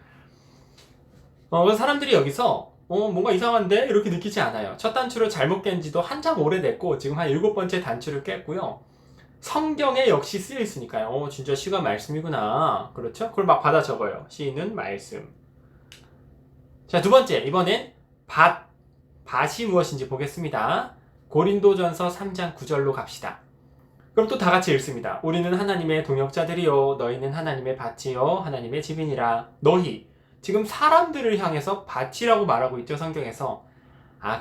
S1: 그래서 사람들이 여기서 뭔가 이상한데? 이렇게 느끼지 않아요. 첫 단추를 잘못 깬 지도 한참 오래됐고 지금 한 7번째 단추를 깼고요. 성경에 역시 쓰여 있으니까요. 진짜 시가 말씀이구나. 그렇죠? 그걸 막 받아 적어요. 시는 말씀. 자, 두 번째. 이번엔 밭이 무엇인지 보겠습니다. 고린도전서 3장 9절로 갑시다. 그럼 또 다 같이 읽습니다. 우리는 하나님의 동역자들이요 너희는 하나님의 밭이요 하나님의 집이니라. 너희 지금 사람들을 향해서 밭이라고 말하고 있죠, 성경에서.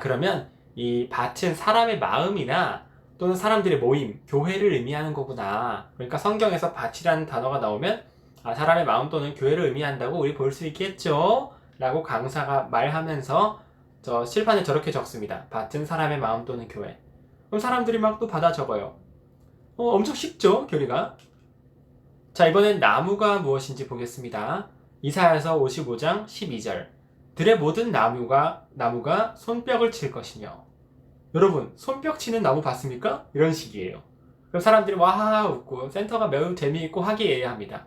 S1: 그러면 이 밭은 사람의 마음이나 또는 사람들의 모임, 교회를 의미하는 거구나. 그러니까 성경에서 밭이라는 단어가 나오면 사람의 마음 또는 교회를 의미한다고 우리 볼 수 있겠죠? 라고 강사가 말하면서 저 칠판에 저렇게 적습니다. 밭은 사람의 마음 또는 교회. 그럼 사람들이 막 또 받아 적어요. 엄청 쉽죠, 교리가? 자, 이번엔 나무가 무엇인지 보겠습니다. 이사야서 55장 12절. 들의 모든 나무가 손뼉을 칠 것이며. 여러분, 손뼉 치는 나무 봤습니까? 이런 식이에요. 그럼 사람들이 와하하 웃고 센터가 매우 재미있고 화기애애합니다.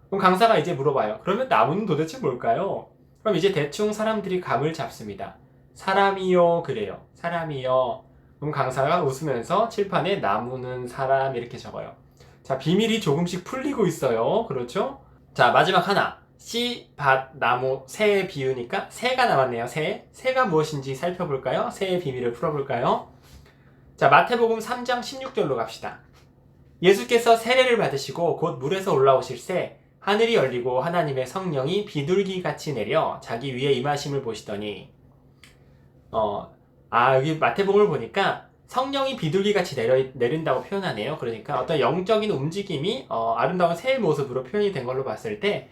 S1: 그럼 강사가 이제 물어봐요. 그러면 나무는 도대체 뭘까요? 그럼 이제 대충 사람들이 감을 잡습니다. 사람이요, 그래요. 사람이요. 그럼 강사가 웃으면서 칠판에 나무는 사람 이렇게 적어요. 자, 비밀이 조금씩 풀리고 있어요. 그렇죠? 자, 마지막 하나. 씨, 밭, 나무, 새의 비유니까 새가 남았네요. 새가 무엇인지 살펴볼까요? 새의 비밀을 풀어볼까요? 자, 마태복음 3장 16절로 갑시다. 예수께서 세례를 받으시고 곧 물에서 올라오실새 하늘이 열리고 하나님의 성령이 비둘기같이 내려 자기 위에 임하심을 보시더니 여기 마태복음을 보니까 성령이 비둘기같이 내린다고 표현하네요. 그러니까 어떤 영적인 움직임이 아름다운 새의 모습으로 표현이 된 걸로 봤을 때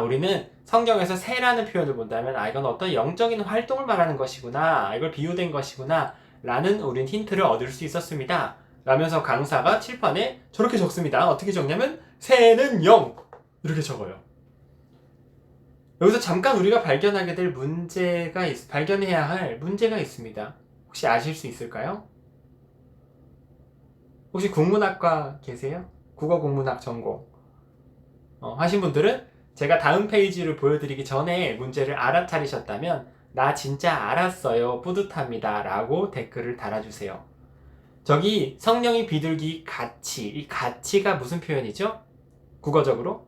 S1: 우리는 성경에서 새라는 표현을 본다면 이건 어떤 영적인 활동을 말하는 것이구나, 이걸 비유된 것이구나 라는 우린 힌트를 얻을 수 있었습니다. 라면서 강사가 칠판에 저렇게 적습니다. 어떻게 적냐면 새는 영 이렇게 적어요. 여기서 잠깐 우리가 발견해야 할 문제가 있습니다. 혹시 아실 수 있을까요? 혹시 국문학과 계세요? 국어 국문학 전공 하신 분들은 제가 다음 페이지를 보여드리기 전에 문제를 알아차리셨다면 나 진짜 알았어요, 뿌듯합니다 라고 댓글을 달아주세요. 저기 성령이 비둘기 같이, 이 같이가 무슨 표현이죠? 국어적으로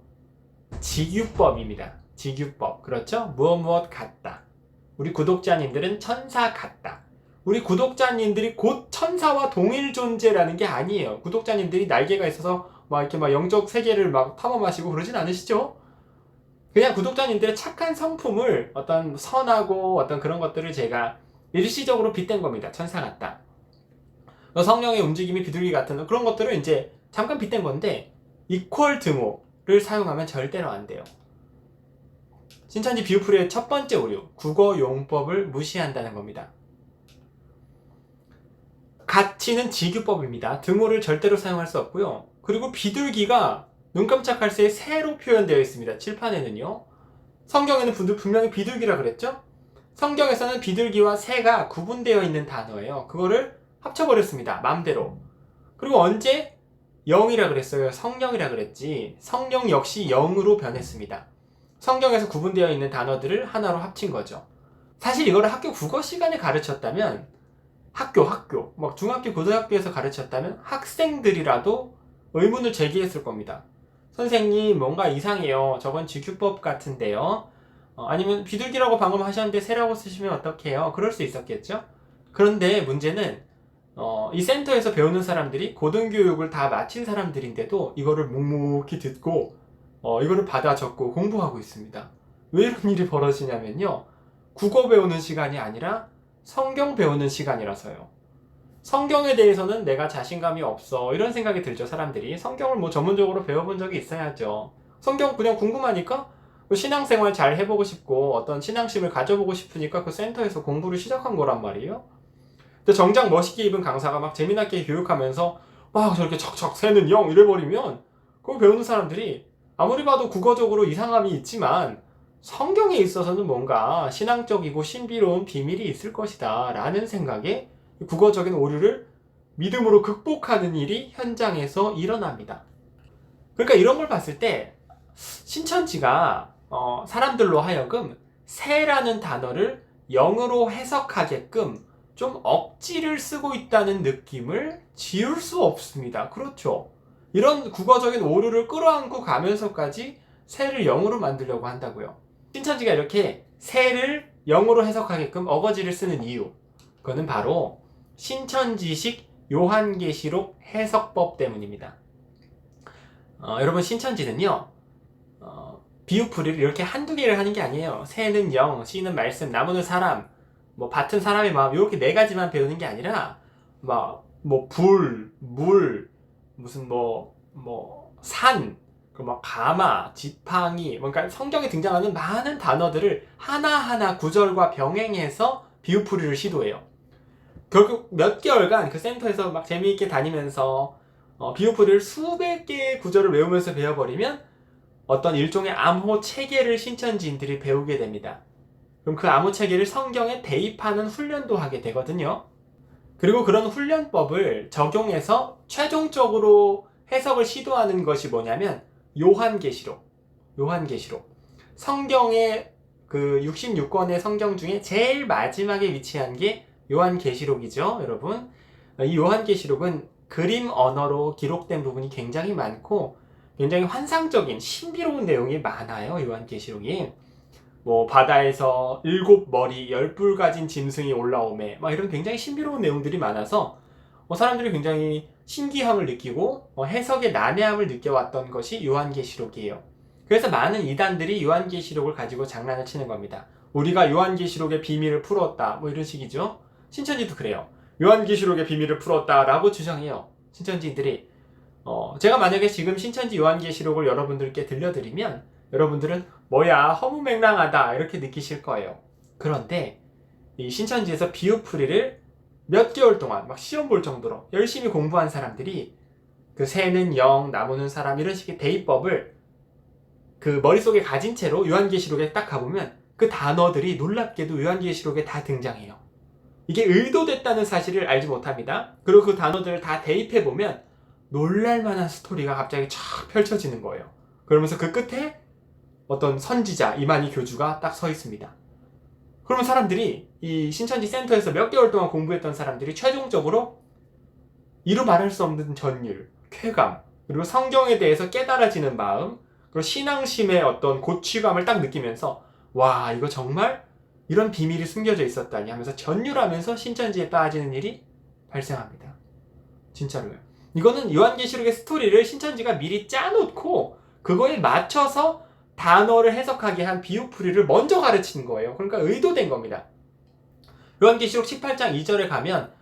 S1: 직유법입니다. 직유법. 그렇죠? 무엇 같다. 우리 구독자님들은 천사 같다. 우리 구독자님들이 곧 천사와 동일 존재라는 게 아니에요. 구독자님들이 날개가 있어서 이렇게 영적 세계를 탐험하시고 그러진 않으시죠? 그냥 구독자님들의 착한 성품을 어떤 선하고 어떤 그런 것들을 제가 일시적으로 빗댄 겁니다. 천사 같다. 성령의 움직임이 비둘기 같은 그런 것들을 이제 잠깐 빗댄 건데 이퀄 등호를 사용하면 절대로 안 돼요. 신천지 비유풀이의 첫 번째 오류, 국어 용법을 무시한다는 겁니다. 가치는 직유법입니다. 등호를 절대로 사용할 수 없고요. 그리고 비둘기가 눈 깜짝할 새에 새로 표현되어 있습니다. 칠판에는요. 성경에는 분명히 비둘기라 그랬죠? 성경에서는 비둘기와 새가 구분되어 있는 단어예요. 그거를 합쳐버렸습니다. 맘대로. 그리고 언제? 영이라 그랬어요. 성령이라 그랬지. 성령 역시 영으로 변했습니다. 성경에서 구분되어 있는 단어들을 하나로 합친 거죠. 사실 이거를 학교 국어 시간에 가르쳤다면 학교 중학교 고등학교에서 가르쳤다면 학생들이라도 의문을 제기했을 겁니다. 선생님 뭔가 이상해요. 저건 직유법 같은데요. 아니면 비둘기라고 방금 하셨는데 새라고 쓰시면 어떡해요? 그럴 수 있었겠죠? 그런데 문제는 이 센터에서 배우는 사람들이 고등교육을 다 마친 사람들인데도 이거를 묵묵히 듣고 이거를 받아 적고 공부하고 있습니다. 왜 이런 일이 벌어지냐면요. 국어 배우는 시간이 아니라 성경 배우는 시간이라서요. 성경에 대해서는 내가 자신감이 없어 이런 생각이 들죠. 사람들이 성경을 전문적으로 배워본 적이 있어야죠. 성경 그냥 궁금하니까 신앙생활 잘 해보고 싶고 어떤 신앙심을 가져보고 싶으니까 그 센터에서 공부를 시작한 거란 말이에요. 근데 정작 멋있게 입은 강사가 재미나게 교육하면서 저렇게 척척 새는 영 이래버리면 그거 배우는 사람들이 아무리 봐도 국어적으로 이상함이 있지만 성경에 있어서는 뭔가 신앙적이고 신비로운 비밀이 있을 것이다 라는 생각에 국어적인 오류를 믿음으로 극복하는 일이 현장에서 일어납니다. 그러니까 이런 걸 봤을 때 신천지가 사람들로 하여금 새라는 단어를 영으로 해석하게끔 좀 억지를 쓰고 있다는 느낌을 지울 수 없습니다. 그렇죠. 이런 국어적인 오류를 끌어안고 가면서까지 새를 영으로 만들려고 한다고요. 신천지가 이렇게 새를 영으로 해석하게끔 어거지를 쓰는 이유, 그거는 바로 신천지식 요한계시록 해석법 때문입니다. 여러분, 신천지는요, 비유풀이를 이렇게 한두 개를 하는 게 아니에요. 새는 영, 씨는 말씀, 나무는 사람, 뭐 밭은 사람의 마음, 이렇게 네 가지만 배우는 게 아니라 불, 물, 무슨 산, 가마, 지팡이, 그러니까 성경에 등장하는 많은 단어들을 하나하나 구절과 병행해서 비유풀이를 시도해요. 결국 몇 개월간 그 센터에서 막 재미있게 다니면서 비유풀이를 수백 개의 구절을 외우면서 배워버리면 어떤 일종의 암호 체계를 신천지인들이 배우게 됩니다. 그럼 그 암호 체계를 성경에 대입하는 훈련도 하게 되거든요. 그리고 그런 훈련법을 적용해서 최종적으로 해석을 시도하는 것이 뭐냐면 요한계시록. 성경의 그 66권의 성경 중에 제일 마지막에 위치한 게 요한계시록이죠, 여러분. 이 요한계시록은 그림 언어로 기록된 부분이 굉장히 많고 굉장히 환상적인 신비로운 내용이 많아요. 요한계시록이 바다에서 7머리 10뿔 가진 짐승이 올라오매 이런 굉장히 신비로운 내용들이 많아서 사람들이 굉장히 신기함을 느끼고 해석의 난해함을 느껴왔던 것이 요한계시록이에요. 그래서 많은 이단들이 요한계시록을 가지고 장난을 치는 겁니다. 우리가 요한계시록의 비밀을 풀었다 이런 식이죠. 신천지도 그래요. 요한계시록의 비밀을 풀었다 라고 주장해요. 신천지인들이 제가 만약에 지금 신천지 요한계시록을 여러분들께 들려드리면 여러분들은 뭐야 허무맹랑하다 이렇게 느끼실 거예요. 그런데 이 신천지에서 비유풀이를 몇 개월 동안 막 시험 볼 정도로 열심히 공부한 사람들이 그 새는 영, 나무는 사람 이런 식의 대입법을 그 머릿속에 가진 채로 요한계시록에 딱 가보면 그 단어들이 놀랍게도 요한계시록에 다 등장해요. 이게 의도됐다는 사실을 알지 못합니다. 그리고 그 단어들을 다 대입해보면 놀랄만한 스토리가 갑자기 쫙 펼쳐지는 거예요. 그러면서 그 끝에 어떤 선지자 이만희 교주가 딱 서 있습니다. 그러면 사람들이 이 신천지 센터에서 몇 개월 동안 공부했던 사람들이 최종적으로 이루 말할 수 없는 전율, 쾌감, 그리고 성경에 대해서 깨달아지는 마음, 그리고 신앙심의 어떤 고취감을 딱 느끼면서 와, 이거 정말 이런 비밀이 숨겨져 있었다니 하면서 전율하면서 신천지에 빠지는 일이 발생합니다. 진짜로요. 이거는 요한계시록의 스토리를 신천지가 미리 짜놓고 그거에 맞춰서 단어를 해석하게 한 비유풀이를 먼저 가르치는 거예요. 그러니까 의도된 겁니다. 요한계시록 18장 2절에 가면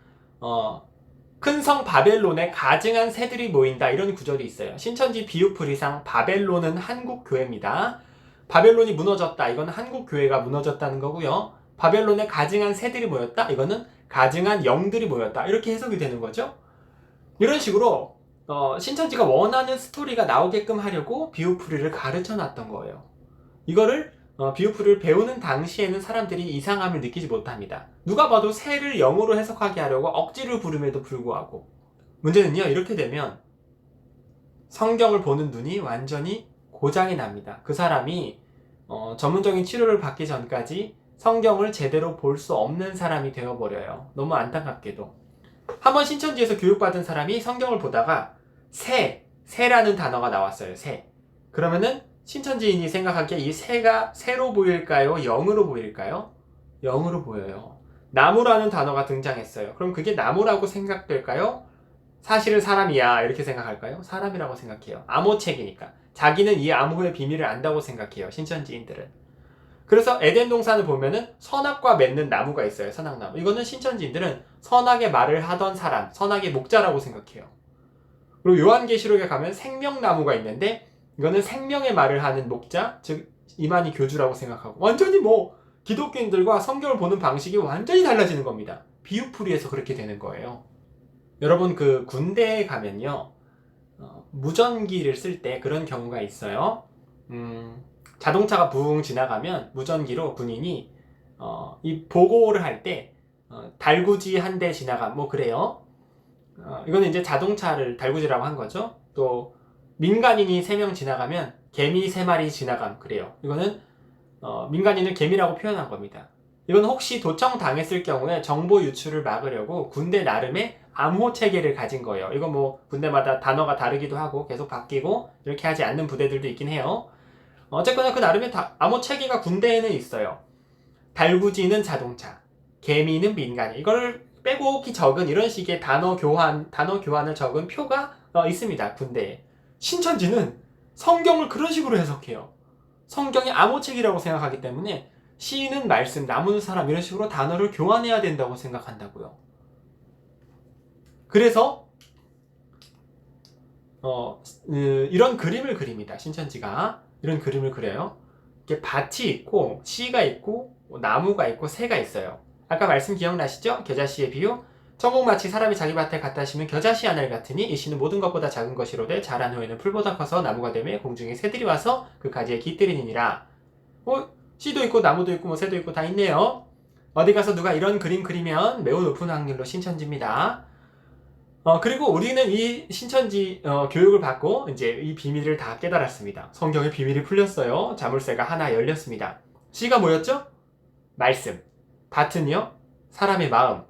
S1: 큰 성 바벨론에 가증한 새들이 모인다 이런 구절이 있어요. 신천지 비유풀이상 바벨론은 한국교회입니다. 바벨론이 무너졌다. 이건 한국교회가 무너졌다는 거고요. 바벨론에 가증한 새들이 모였다. 이거는 가증한 영들이 모였다. 이렇게 해석이 되는 거죠. 이런 식으로 신천지가 원하는 스토리가 나오게끔 하려고 비유풀이를 가르쳐 놨던 거예요. 이거를 비유풀이를 배우는 당시에는 사람들이 이상함을 느끼지 못합니다. 누가 봐도 새를 영어로 해석하게 하려고 억지를 부름에도 불구하고 문제는요, 이렇게 되면 성경을 보는 눈이 완전히 고장이 납니다. 그 사람이 전문적인 치료를 받기 전까지 성경을 제대로 볼 수 없는 사람이 되어버려요. 너무 안타깝게도. 한번 신천지에서 교육받은 사람이 성경을 보다가 새라는 단어가 나왔어요. 새. 그러면은 신천지인이 생각하기에 이 새가 새로 보일까요? 영으로 보일까요? 영으로 보여요. 나무라는 단어가 등장했어요. 그럼 그게 나무라고 생각될까요? 사실은 사람이야 이렇게 생각할까요? 사람이라고 생각해요. 암호책이니까. 자기는 이 암호의 비밀을 안다고 생각해요. 신천지인들은. 그래서 에덴 동산을 보면은 선악과 맺는 나무가 있어요. 선악나무. 이거는 신천지인들은 선악의 말을 하던 사람, 선악의 목자라고 생각해요. 그리고 요한계시록에 가면 생명나무가 있는데 이거는 생명의 말을 하는 목자, 즉 이만희 교주라고 생각하고 완전히 기독교인들과 성경을 보는 방식이 완전히 달라지는 겁니다. 비유풀이에서 그렇게 되는 거예요. 여러분 그 군대에 가면요 무전기를 쓸 때 그런 경우가 있어요. 자동차가 붕 지나가면 무전기로 군인이 이 보고를 할 때 달구지 한 대 지나가 그래요. 이거는 이제 자동차를 달구지라고 한 거죠. 또 민간인이 3명 지나가면 개미 3마리 지나감 그래요. 이거는 민간인을 개미라고 표현한 겁니다. 이건 혹시 도청당했을 경우에 정보 유출을 막으려고 군대 나름의 암호 체계를 가진 거예요. 이건 뭐 군대마다 단어가 다르기도 하고 계속 바뀌고 이렇게 하지 않는 부대들도 있긴 해요. 어쨌거나 그 나름의 암호 체계가 군대에는 있어요. 달구지는 자동차, 개미는 민간인. 이걸 빼곡히 적은 이런 식의 단어 교환을 적은 표가 있습니다. 군대에. 신천지는 성경을 그런 식으로 해석해요. 성경이 암호책이라고 생각하기 때문에 시인은 말씀, 나무는 사람 이런 식으로 단어를 교환해야 된다고 생각한다고요. 그래서 이런 그림을 그립니다. 신천지가 이런 그림을 그려요. 이렇게 밭이 있고 시가 있고 나무가 있고 새가 있어요. 아까 말씀 기억나시죠? 겨자씨의 비유. 천국 마치 사람이 자기 밭에 갖다 심은 겨자씨 하나를 같으니 이 씨는 모든 것보다 작은 것이로되 자란 후에는 풀보다 커서 나무가 되며 공중에 새들이 와서 그 가지에 깃들이니라. 씨도 있고 나무도 있고 뭐 새도 있고 다 있네요. 어디 가서 누가 이런 그림 그리면 매우 높은 확률로 신천지입니다. 그리고 우리는 이 신천지 교육을 받고 이제 이 비밀을 다 깨달았습니다. 성경의 비밀이 풀렸어요. 자물쇠가 하나 열렸습니다. 씨가 뭐였죠? 말씀. 밭은요? 사람의 마음.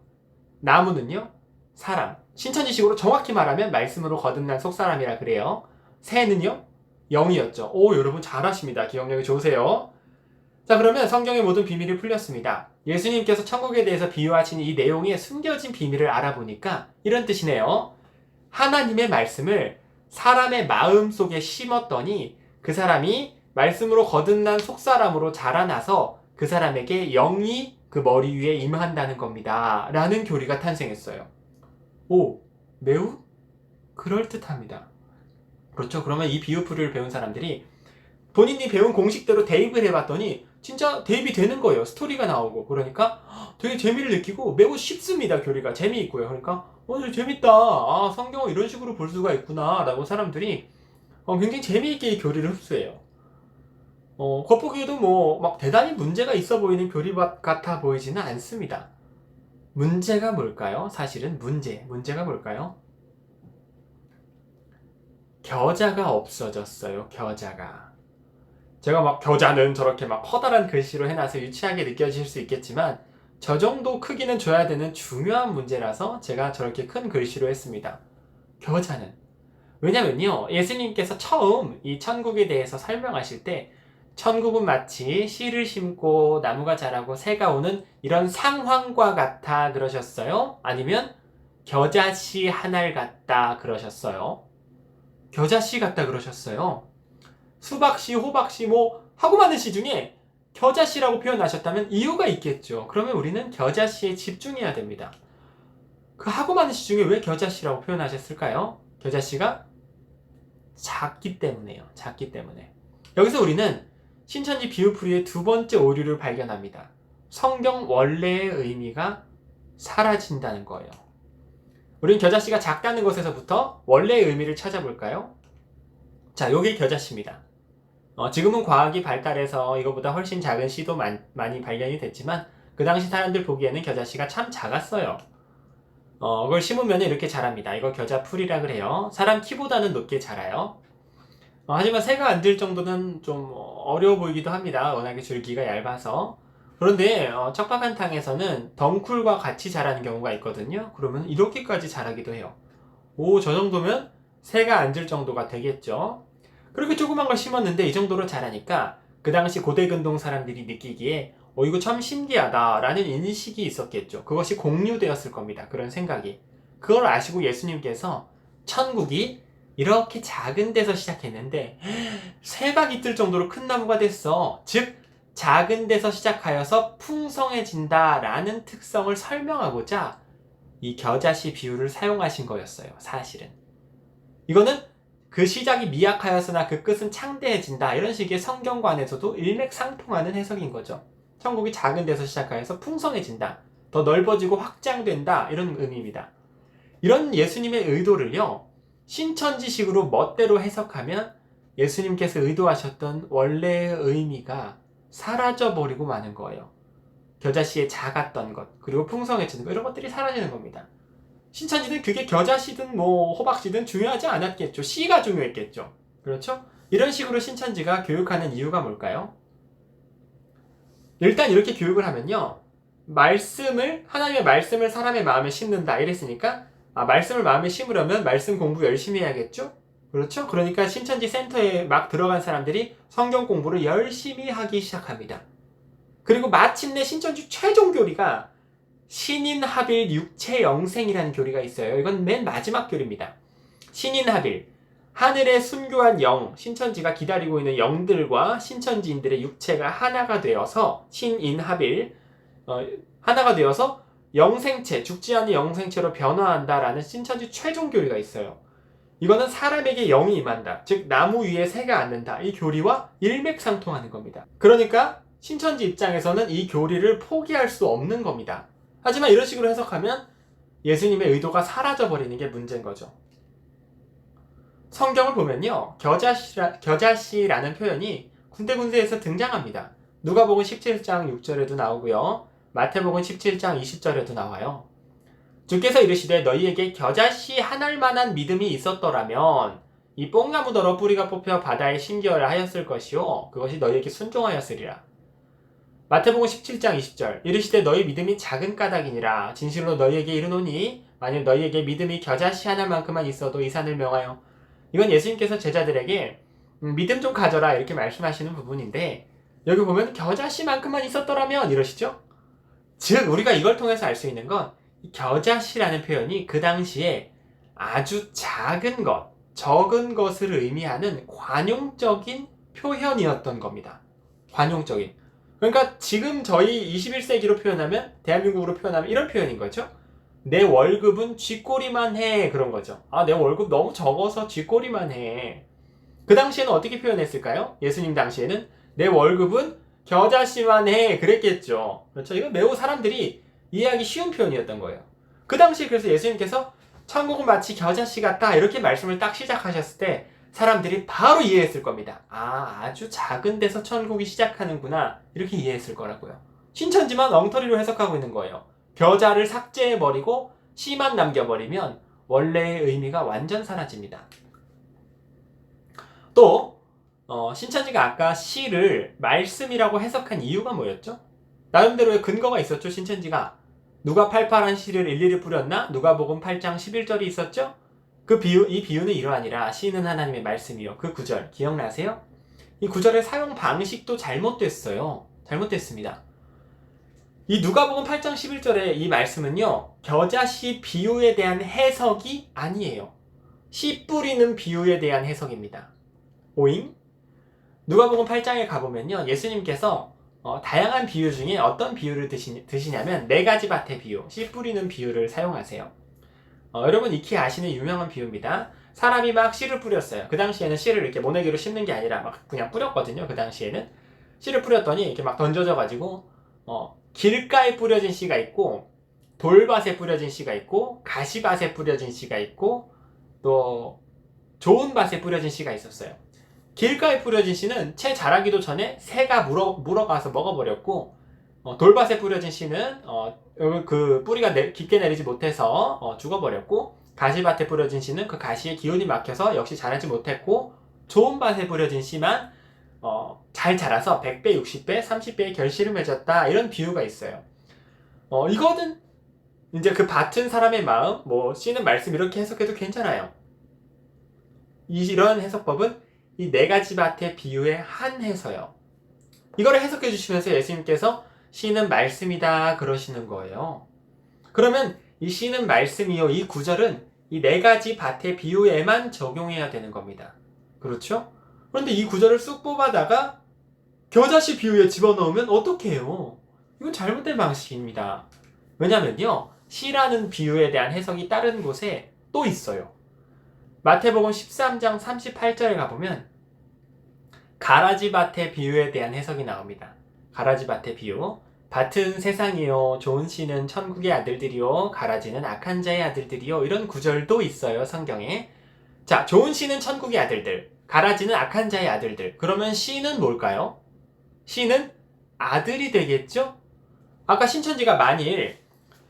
S1: 나무는요? 사람. 신천지식으로 정확히 말하면 말씀으로 거듭난 속사람이라 그래요. 새는요? 영이었죠. 오, 여러분 잘하십니다. 기억력이 좋으세요. 자, 그러면 성경의 모든 비밀이 풀렸습니다. 예수님께서 천국에 대해서 비유하신 이 내용에 숨겨진 비밀을 알아보니까 이런 뜻이네요. 하나님의 말씀을 사람의 마음 속에 심었더니 그 사람이 말씀으로 거듭난 속사람으로 자라나서 그 사람에게 영이 그 머리 위에 임한다는 겁니다. 라는 교리가 탄생했어요. 오, 매우 그럴듯합니다. 그렇죠. 그러면 이 비유풀이를 배운 사람들이 본인이 배운 공식대로 대입을 해봤더니 진짜 대입이 되는 거예요. 스토리가 나오고. 그러니까 되게 재미를 느끼고 매우 쉽습니다. 교리가 재미있고요. 그러니까 재밌다. 아, 성경을 이런 식으로 볼 수가 있구나 라고 사람들이 굉장히 재미있게 이 교리를 흡수해요. 겉보기에도 뭐 막 대단히 문제가 있어 보이는 교리 같아 보이지는 않습니다. 문제가 뭘까요? 사실은 문제가 뭘까요? 겨자가 없어졌어요. 겨자가. 제가 막 겨자는 저렇게 막 커다란 글씨로 해놔서 유치하게 느껴질 수 있겠지만 저 정도 크기는 줘야 되는 중요한 문제라서 제가 저렇게 큰 글씨로 했습니다. 겨자는. 왜냐면요. 예수님께서 처음 이 천국에 대해서 설명하실 때 천국은 마치 씨를 심고 나무가 자라고 새가 오는 이런 상황과 같아 그러셨어요? 아니면 겨자씨 하나를 같다 그러셨어요? 겨자씨 같다 그러셨어요? 수박씨, 호박씨 뭐 하고 많은 씨 중에 겨자씨라고 표현하셨다면 이유가 있겠죠. 그러면 우리는 겨자씨에 집중해야 됩니다. 그 하고 많은 씨 중에 왜 겨자씨라고 표현하셨을까요? 겨자씨가 작기 때문에요. 작기 때문에. 여기서 우리는 신천지 비유풀이의 두 번째 오류를 발견합니다. 성경 원래의 의미가 사라진다는 거예요. 우린 겨자씨가 작다는 것에서부터 원래의 의미를 찾아볼까요? 자, 요게 겨자씨입니다. 지금은 과학이 발달해서 이거보다 훨씬 작은 씨도 많이 발견이 됐지만 그 당시 사람들 보기에는 겨자씨가 참 작았어요. 그걸 심으면 이렇게 자랍니다. 이거 겨자풀이라 그래요. 사람 키보다는 높게 자라요. 하지만 새가 앉을 정도는 좀 어려워 보이기도 합니다. 워낙에 줄기가 얇아서. 그런데 척박한 땅에서는 덩쿨과 같이 자라는 경우가 있거든요. 그러면 이렇게까지 자라기도 해요. 오, 저 정도면 새가 앉을 정도가 되겠죠. 그렇게 조그만 걸 심었는데 이 정도로 자라니까 그 당시 고대근동 사람들이 느끼기에 이거 참 신기하다 라는 인식이 있었겠죠. 그것이 공유되었을 겁니다. 그런 생각이. 그걸 아시고 예수님께서 천국이 이렇게 작은 데서 시작했는데 새가 깃들 정도로 큰 나무가 됐어. 즉 작은 데서 시작하여서 풍성해진다 라는 특성을 설명하고자 이 겨자씨 비유를 사용하신 거였어요. 사실은. 이거는 그 시작이 미약하였으나 그 끝은 창대해진다. 이런 식의 성경관에서도 일맥상통하는 해석인 거죠. 천국이 작은 데서 시작하여서 풍성해진다. 더 넓어지고 확장된다. 이런 의미입니다. 이런 예수님의 의도를요. 신천지식으로 멋대로 해석하면 예수님께서 의도하셨던 원래의 의미가 사라져버리고 마는 거예요. 겨자씨의 작았던 것, 그리고 풍성해지는 것, 이런 것들이 사라지는 겁니다. 신천지는 그게 겨자씨든 뭐 호박씨든 중요하지 않았겠죠. 씨가 중요했겠죠. 그렇죠? 이런 식으로 신천지가 교육하는 이유가 뭘까요? 일단 이렇게 교육을 하면요. 하나님의 말씀을 사람의 마음에 심는다 이랬으니까 말씀을 마음에 심으려면 말씀 공부 열심히 해야겠죠? 그렇죠? 그러니까 신천지 센터에 막 들어간 사람들이 성경 공부를 열심히 하기 시작합니다. 그리고 마침내 신천지 최종 교리가 신인합일 육체영생이라는 교리가 있어요. 이건 맨 마지막 교리입니다. 신인합일, 하늘의 순교한 영, 신천지가 기다리고 있는 영들과 신천지인들의 육체가 하나가 되어서 신인합일, 하나가 되어서 영생체, 죽지 않는 영생체로 변화한다라는 신천지 최종 교리가 있어요. 이거는 사람에게 영이 임한다. 즉 나무 위에 새가 앉는다. 이 교리와 일맥상통하는 겁니다. 그러니까 신천지 입장에서는 이 교리를 포기할 수 없는 겁니다. 하지만 이런 식으로 해석하면 예수님의 의도가 사라져버리는 게 문제인 거죠. 성경을 보면요. 겨자씨라는 표현이 군데군데에서 등장합니다. 누가복음 17장 6절에도 나오고요. 마태복음 17장 20절에도 나와요. 주께서 이르시되 너희에게 겨자씨 하늘만한 믿음이 있었더라면 이 뽕나무더러 뿌리가 뽑혀 바다에 심기어라 하였을 것이요 그것이 너희에게 순종하였으리라. 마태복음 17장 20절 이르시되 너희 믿음이 작은 까닭이니라 진실로 너희에게 이르노니 만일 너희에게 믿음이 겨자씨 하나만큼만 있어도 이 산을 명하여. 이건 예수님께서 제자들에게 믿음 좀 가져라 이렇게 말씀하시는 부분인데 여기 보면 겨자씨만큼만 있었더라면 이러시죠. 즉 우리가 이걸 통해서 알 수 있는 건 겨자씨라는 표현이 그 당시에 아주 작은 것, 적은 것을 의미하는 관용적인 표현이었던 겁니다. 관용적인. 그러니까 지금 저희 21세기로 표현하면, 대한민국으로 표현하면 이런 표현인 거죠. 내 월급은 쥐꼬리만 해. 그런 거죠. 내 월급 너무 적어서 쥐꼬리만 해. 그 당시에는 어떻게 표현했을까요? 예수님 당시에는 내 월급은 겨자씨만 해. 그랬겠죠. 그렇죠. 이건 매우 사람들이 이해하기 쉬운 표현이었던 거예요. 그 당시에 그래서 예수님께서 천국은 마치 겨자씨 같다 이렇게 말씀을 딱 시작하셨을 때 사람들이 바로 이해했을 겁니다. 아주 작은 데서 천국이 시작하는구나 이렇게 이해했을 거라고요. 신천지만 엉터리로 해석하고 있는 거예요. 겨자를 삭제해버리고 씨만 남겨버리면 원래의 의미가 완전 사라집니다. 또 신천지가 아까 씨를 말씀이라고 해석한 이유가 뭐였죠? 나름대로의 근거가 있었죠. 신천지가 누가 팔팔한 씨를 일일이 뿌렸나? 누가복음 8장 11절이 있었죠? 이 비유는 이러하니라 씨는 하나님의 말씀이요. 그 구절 기억나세요? 이 구절의 사용 방식도 잘못됐어요. 잘못됐습니다. 이 누가복음 8장 11절의 이 말씀은요. 겨자씨 비유에 대한 해석이 아니에요. 씨 뿌리는 비유에 대한 해석입니다. 오잉? 누가복음 8장에 가보면요. 예수님께서 다양한 비유 중에 어떤 비유를 드시냐면 4가지 밭의 비유, 씨 뿌리는 비유를 사용하세요. 여러분 익히 아시는 유명한 비유입니다. 사람이 막 씨를 뿌렸어요. 그 당시에는 씨를 이렇게 모내기로 심는 게 아니라 막 그냥 뿌렸거든요. 그 당시에는 씨를 뿌렸더니 이렇게 막 던져져가지고 길가에 뿌려진 씨가 있고 돌밭에 뿌려진 씨가 있고 가시밭에 뿌려진 씨가 있고 또 좋은 밭에 뿌려진 씨가 있었어요. 길가에 뿌려진 씨는 채 자라기도 전에 새가 물어가서 먹어버렸고 돌밭에 뿌려진 씨는 그 뿌리가 깊게 내리지 못해서 죽어버렸고 가시밭에 뿌려진 씨는 그 가시에 기운이 막혀서 역시 자라지 못했고 좋은 밭에 뿌려진 씨만 잘 자라서 100배, 60배, 30배의 결실을 맺었다 이런 비유가 있어요. 이거는 이제 그 밭은 사람의 마음, 씨는 말씀 이렇게 해석해도 괜찮아요. 이런 해석법은 이 4가지 밭의 비유에 한해서요. 이거를 해석해 주시면서 예수님께서 씨는 말씀이다 그러시는 거예요. 그러면 이 씨는 말씀이요 이 구절은 이 4가지 밭의 비유에만 적용해야 되는 겁니다. 그렇죠? 그런데 이 구절을 쑥 뽑아다가 겨자씨 비유에 집어넣으면 어떻게 해요? 이건 잘못된 방식입니다. 왜냐면요 씨라는 비유에 대한 해석이 다른 곳에 또 있어요. 마태복음 13장 38절에 가보면 가라지밭의 비유에 대한 해석이 나옵니다. 가라지밭의 비유. 밭은 세상이요 좋은 씨는 천국의 아들들이요 가라지는 악한 자의 아들들이요 이런 구절도 있어요 성경에. 자, 좋은 씨는 천국의 아들들, 가라지는 악한 자의 아들들. 그러면 씨는 뭘까요? 씨는 아들이 되겠죠? 아까 신천지가 만일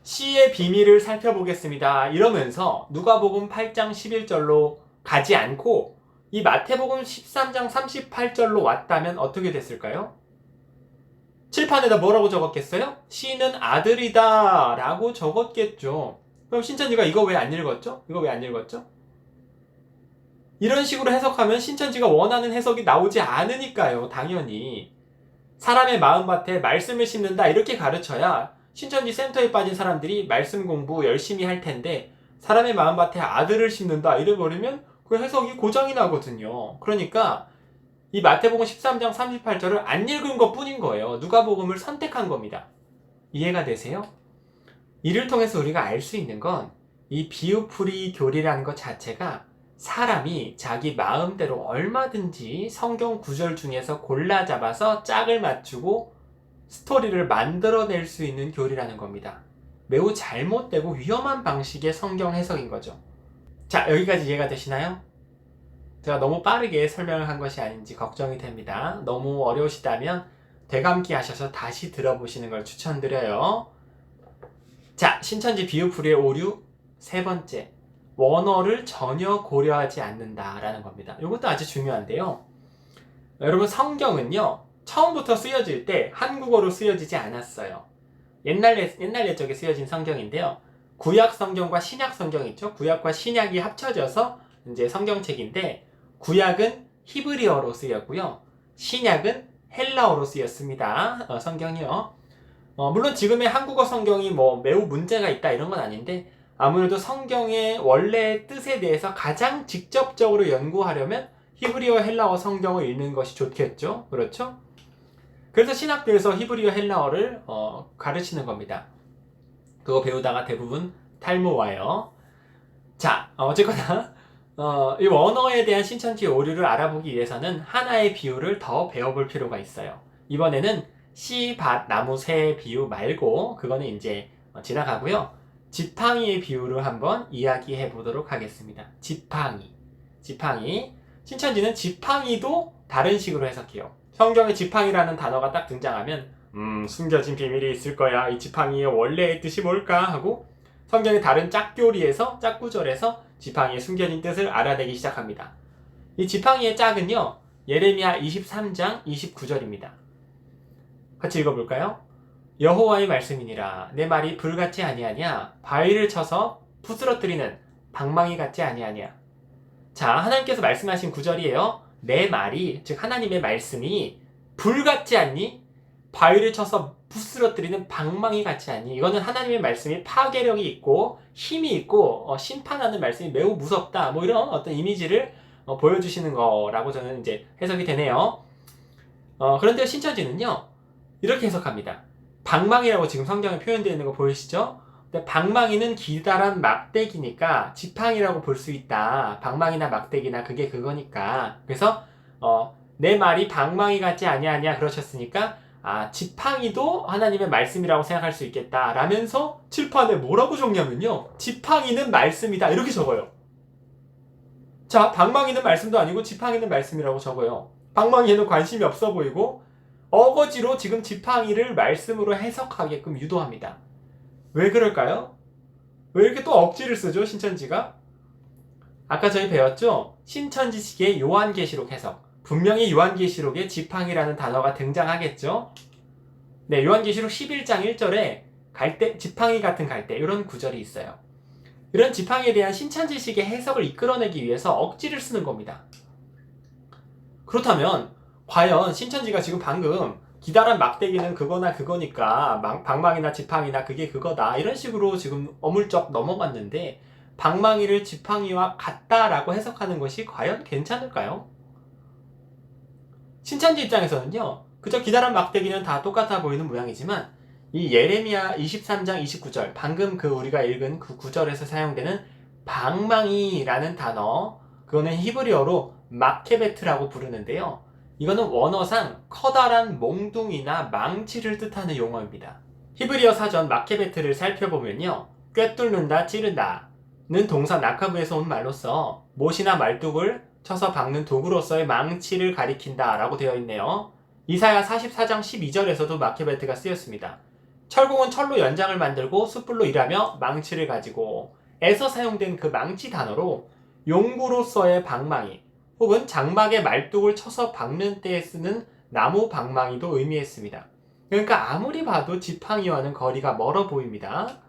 S1: 씨의 비밀을 살펴보겠습니다 이러면서 누가복음 8장 11절로 가지 않고 이 마태복음 13장 38절로 왔다면 어떻게 됐을까요? 칠판에다 뭐라고 적었겠어요? 씨는 아들이다 라고 적었겠죠. 그럼 신천지가 이거 왜 안 읽었죠? 이거 왜 안 읽었죠? 이런 식으로 해석하면 신천지가 원하는 해석이 나오지 않으니까요. 당연히 사람의 마음밭에 말씀을 심는다 이렇게 가르쳐야 신천지 센터에 빠진 사람들이 말씀 공부 열심히 할 텐데, 사람의 마음밭에 아들을 심는다 이래버리면 그 해석이 고장이 나거든요. 그러니까 이 마태복음 13장 38절을 안 읽은 것 뿐인 거예요. 누가복음을 선택한 겁니다. 이해가 되세요? 이를 통해서 우리가 알 수 있는 건 이 비유풀이 교리라는 것 자체가 사람이 자기 마음대로 얼마든지 성경 구절 중에서 골라 잡아서 짝을 맞추고 스토리를 만들어낼 수 있는 교리라는 겁니다. 매우 잘못되고 위험한 방식의 성경 해석인 거죠. 자, 여기까지 이해가 되시나요? 제가 너무 빠르게 설명을 한 것이 아닌지 걱정이 됩니다. 너무 어려우시다면 되감기 하셔서 다시 들어보시는 걸 추천드려요. 자, 신천지 비유풀이의 오류 세 번째, 원어를 전혀 고려하지 않는다라는 겁니다. 이것도 아주 중요한데요. 여러분, 성경은요 처음부터 쓰여질 때 한국어로 쓰여지지 않았어요. 옛날 옛적에 쓰여진 성경인데요. 구약 성경과 신약 성경 있죠. 구약과 신약이 합쳐져서 이제 성경책인데, 구약은 히브리어로 쓰였고요. 신약은 헬라어로 쓰였습니다. 성경이요. 물론 지금의 한국어 성경이 뭐 매우 문제가 있다 이런 건 아닌데, 아무래도 성경의 원래 뜻에 대해서 가장 직접적으로 연구하려면 히브리어 헬라어 성경을 읽는 것이 좋겠죠. 그렇죠? 그래서 신학교에서 히브리어 헬라어를 가르치는 겁니다. 그거 배우다가 대부분 탈모와요. 자, 어쨌거나 이 원어에 대한 신천지의 오류를 알아보기 위해서는 하나의 비유를 더 배워볼 필요가 있어요. 이번에는 씨, 밭, 나무, 새 비유 말고 그거는 이제 지나가고요. 지팡이의 비유를 한번 이야기해 보도록 하겠습니다. 지팡이. 신천지는 지팡이도 다른 식으로 해석해요. 성경에 지팡이라는 단어가 딱 등장하면 숨겨진 비밀이 있을 거야. 이 지팡이의 원래의 뜻이 뭘까? 하고 성경의 다른 짝교리에서, 짝구절에서 지팡이의 숨겨진 뜻을 알아내기 시작합니다. 이 지팡이의 짝은요, 예레미야 23장 29절입니다. 같이 읽어볼까요? 여호와의 말씀이니라. 내 말이 불같지 아니하냐? 바위를 쳐서 부스러뜨리는 방망이 같지 아니하냐? 자, 하나님께서 말씀하신 구절이에요. 내 말이, 즉 하나님의 말씀이 불같지 않니? 바위를 쳐서 부스러뜨리는 방망이 같지 않니? 이거는 하나님의 말씀이 파괴력이 있고 힘이 있고 심판하는 말씀이 매우 무섭다, 뭐 이런 어떤 이미지를 보여주시는 거라고 저는 이제 해석이 되네요. 그런데 신천지는요 이렇게 해석합니다. 방망이라고 지금 성경에 표현되어 있는 거 보이시죠? 근데 방망이는 기다란 막대기니까 지팡이라고 볼 수 있다. 방망이나 막대기나 그게 그거니까. 그래서 내 말이 방망이 같지 아니하냐 그러셨으니까 지팡이도 하나님의 말씀이라고 생각할 수 있겠다 라면서 칠판에 뭐라고 적냐면요, 지팡이는 말씀이다 이렇게 적어요. 자, 방망이는 말씀도 아니고 지팡이는 말씀이라고 적어요. 방망이에는 관심이 없어 보이고 어거지로 지금 지팡이를 말씀으로 해석하게끔 유도합니다. 왜 그럴까요? 왜 이렇게 또 억지를 쓰죠, 신천지가? 아까 저희 배웠죠? 신천지식의 요한계시록 해석. 분명히 요한계시록에 지팡이라는 단어가 등장하겠죠? 네, 요한계시록 11장 1절에 갈대, 지팡이 같은 갈대, 이런 구절이 있어요. 이런 지팡이에 대한 신천지식의 해석을 이끌어내기 위해서 억지를 쓰는 겁니다. 그렇다면 과연 신천지가 지금 방금 기다란 막대기는 그거나 그거니까 방망이나 지팡이나 그게 그거다 이런 식으로 지금 어물쩍 넘어갔는데, 방망이를 지팡이와 같다라고 해석하는 것이 과연 괜찮을까요? 신천지 입장에서는요, 그저 기다란 막대기는 다 똑같아 보이는 모양이지만 이 예레미야 23장 29절, 방금 그 우리가 읽은 그 구절에서 사용되는 방망이라는 단어, 그거는 히브리어로 마케베트라고 부르는데요. 이거는 원어상 커다란 몽둥이나 망치를 뜻하는 용어입니다. 히브리어 사전 마케베트를 살펴보면요, 꿰뚫는다, 찌른다는 동사 나카브에서 온 말로서 못이나 말뚝을 쳐서 박는 도구로서의 망치를 가리킨다 라고 되어 있네요. 이사야 44장 12절에서도 마케베트가 쓰였습니다. 철공은 철로 연장을 만들고 숯불로 일하며 망치를 가지고 에서 사용된 그 망치 단어로 용구로서의 방망이 혹은 장막에 말뚝을 쳐서 박는 때에 쓰는 나무 방망이도 의미했습니다. 그러니까 아무리 봐도 지팡이와는 거리가 멀어 보입니다.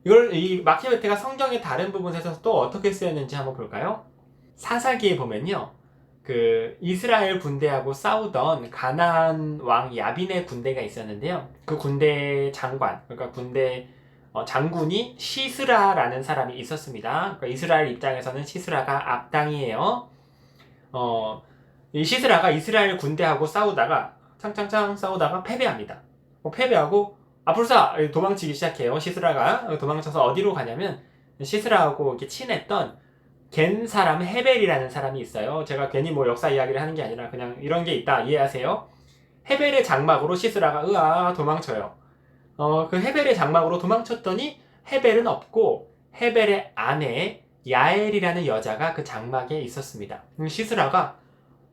S1: 이걸 이 마키베트가 성경의 다른 부분에서 또 어떻게 쓰였는지 한번 볼까요? 사사기에 보면요. 그 이스라엘 군대하고 싸우던 가나안 왕 야빈의 군대가 있었는데요. 그 군대 장관, 그러니까 군대 장군이 시스라라는 사람이 있었습니다. 그러니까 이스라엘 입장에서는 시스라가 악당이에요. 이 시스라가 이스라엘 군대하고 싸우다가 창창창 싸우다가 패배합니다. 패배하고 앞으로 도망치기 시작해요. 시스라가 도망쳐서 어디로 가냐면 시스라하고 이렇게 친했던 겐 사람 헤벨이라는 사람이 있어요. 제가 괜히 뭐 역사 이야기를 하는 게 아니라 그냥 이런 게 있다 이해하세요. 헤벨의 장막으로 시스라가 도망쳐요. 그 헤벨의 장막으로 도망쳤더니 헤벨은 없고 헤벨의 아내 야엘이라는 여자가 그 장막에 있었습니다. 시스라가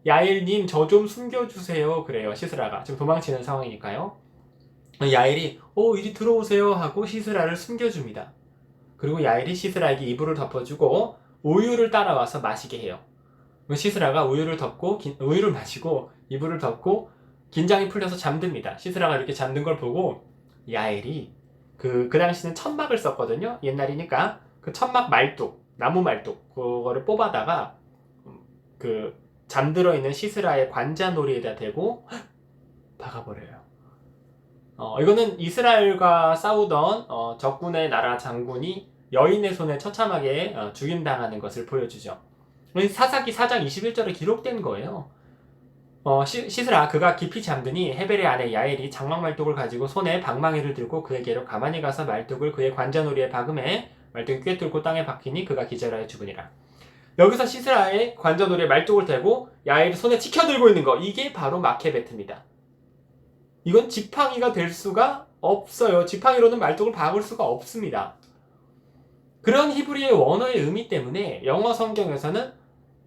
S1: 야엘님 저 좀 숨겨주세요 그래요. 시스라가 지금 도망치는 상황이니까요. 야엘이 이리 들어오세요 하고 시스라를 숨겨줍니다. 그리고 야엘이 시스라에게 이불을 덮어주고 우유를 따라와서 마시게 해요. 시스라가 우유를 마시고 이불을 덮고 긴장이 풀려서 잠듭니다. 시스라가 이렇게 잠든 걸 보고 야엘이 그 당시는 천막을 썼거든요. 옛날이니까 그 천막 말뚝, 나무 말뚝 그거를 뽑아다가 그 잠들어 있는 시스라의 관자놀이에다 대고 박아버려요. 이거는 이스라엘과 싸우던 적군의 나라 장군이 여인의 손에 처참하게 죽임당하는 것을 보여주죠. 사사기 4장 21절에 기록된 거예요. 시스라 그가 깊이 잠드니 헤벨의 아내 야엘이 장막 말뚝을 가지고 손에 방망이를 들고 그에게로 가만히 가서 말뚝을 그의 관자놀이에 박음해 말뚝이 꿰뚫고 땅에 박히니 그가 기절하여 죽으니라. 여기서 시스라의 관자놀이에 말뚝을 대고 야엘이 손에 치켜들고 있는 거 이게 바로 마케베트입니다. 이건 지팡이가 될 수가 없어요. 지팡이로는 말뚝을 박을 수가 없습니다. 그런 히브리의 원어의 의미 때문에 영어 성경에서는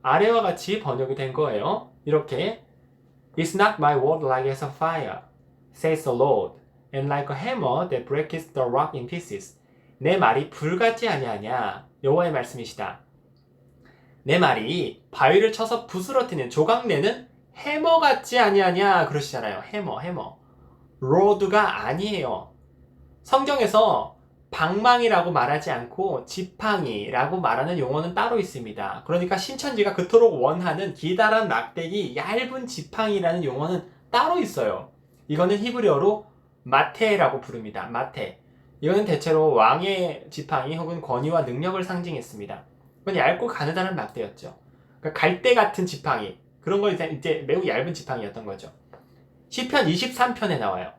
S1: 아래와 같이 번역이 된 거예요. 이렇게 It's not my word like as a fire, says the Lord, and like a hammer that breaks the rock in pieces. 내 말이 불 같지 아니하냐 여호와의 말씀이시다. 내 말이 바위를 쳐서 부스러뜨리는 조각내는 해머 같지 아니하냐 그러시잖아요. 해머. 로드가 아니에요. 성경에서 방망이라고 말하지 않고 지팡이라고 말하는 용어는 따로 있습니다. 그러니까 신천지가 그토록 원하는 기다란 막대기 얇은 지팡이라는 용어는 따로 있어요. 이거는 히브리어로 마테라고 부릅니다. 마테. 이거는 대체로 왕의 지팡이 혹은 권위와 능력을 상징했습니다. 그건 얇고 가느다란 막대였죠. 그러니까 갈대 같은 지팡이 그런 거 이제 매우 얇은 지팡이였던 거죠. 시편 23편에 나와요.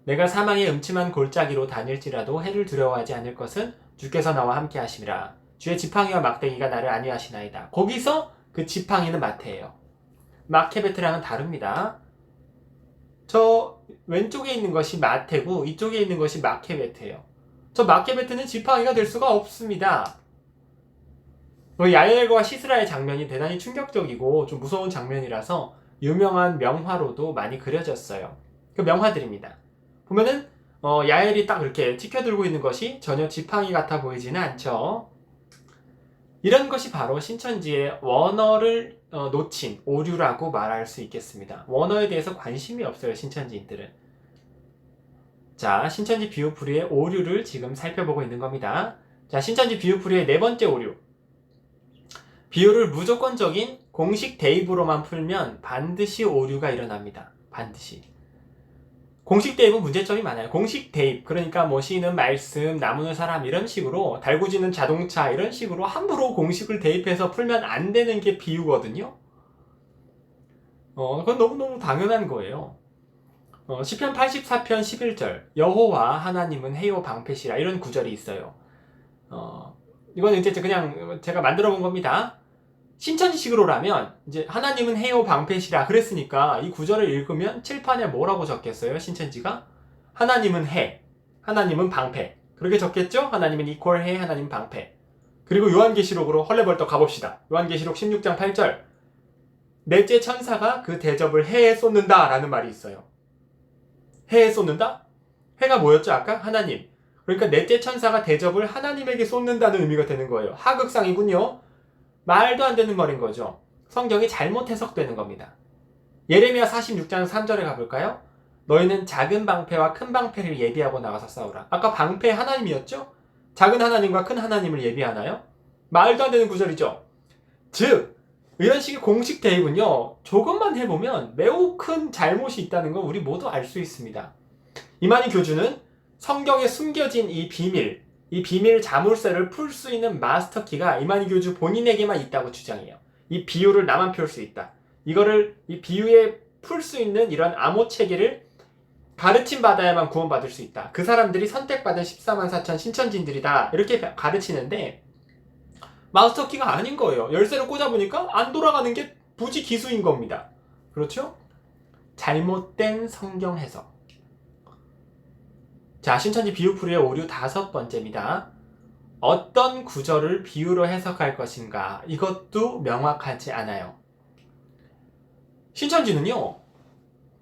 S1: 내가 사망의 음침한 골짜기로 다닐지라도 해를 두려워하지 않을 것은 주께서 나와 함께 하심이라. 주의 지팡이와 막대기가 나를 안위하시나이다. 거기서 그 지팡이는 마테예요. 마케베트랑은 다릅니다. 저 왼쪽에 있는 것이 마테고 이쪽에 있는 것이 마케베트예요. 저 마케베트는 지팡이가 될 수가 없습니다. 야엘과 시스라의 장면이 대단히 충격적이고 좀 무서운 장면이라서 유명한 명화로도 많이 그려졌어요. 그 명화들입니다. 보면은 야엘이 딱 이렇게 치켜들고 있는 것이 전혀 지팡이 같아 보이지는 않죠. 이런 것이 바로 신천지의 원어를 놓친 오류라고 말할 수 있겠습니다. 원어에 대해서 관심이 없어요, 신천지인들은. 자, 신천지 비유풀이의 오류를 지금 살펴보고 있는 겁니다. 자, 신천지 비유풀이의 네 번째 오류. 비유를 무조건적인 공식 대입으로만 풀면 반드시 오류가 일어납니다. 반드시. 공식 대입은 문제점이 많아요. 공식 대입, 그러니까 뭐 시는 말씀, 나무는 사람 이런 식으로 달구지는 자동차 이런 식으로 함부로 공식을 대입해서 풀면 안 되는 게 비유거든요. 그건 너무너무 당연한 거예요. 시편 84편 11절 여호와 하나님은 해요 방패시라 이런 구절이 있어요. 이건 이제 그냥 제가 만들어 본 겁니다. 신천지식으로라면 이제 하나님은 해요 방패시라 그랬으니까 이 구절을 읽으면 칠판에 뭐라고 적겠어요? 신천지가 하나님은 해, 하나님은 방패 그렇게 적겠죠? 하나님은 이퀄 해, 하나님 방패. 그리고 요한계시록으로 헐레벌떡 가봅시다. 요한계시록 16장 8절 넷째 천사가 그 대접을 해에 쏟는다 라는 말이 있어요. 해에 쏟는다? 해가 뭐였죠 아까? 하나님. 그러니까 넷째 천사가 대접을 하나님에게 쏟는다는 의미가 되는 거예요. 하극상이군요. 말도 안 되는 말인 거죠. 성경이 잘못 해석되는 겁니다. 예레미야 46장 3절에 가볼까요? 너희는 작은 방패와 큰 방패를 예비하고 나가서 싸우라. 아까 방패 하나님이었죠? 작은 하나님과 큰 하나님을 예비하나요? 말도 안 되는 구절이죠. 즉 이런 식의 공식 대입은요, 조금만 해보면 매우 큰 잘못이 있다는 걸 우리 모두 알 수 있습니다. 이만희 교주는 성경에 숨겨진 이 비밀 자물쇠를 풀 수 있는 마스터키가 이만희 교주 본인에게만 있다고 주장해요. 이 비유를 나만 풀 수 있다. 이 비유에 풀 수 있는 이런 암호 체계를 가르침 받아야만 구원받을 수 있다. 그 사람들이 선택받은 14만 4천 신천지인들이다. 이렇게 가르치는데 마스터키가 아닌 거예요. 열쇠를 꽂아보니까 안 돌아가는 게 부지 기수인 겁니다. 그렇죠? 잘못된 성경 해석. 자, 신천지 비유풀이의 오류 5번째입니다. 어떤 구절을 비유로 해석할 것인가? 이것도 명확하지 않아요. 신천지는요,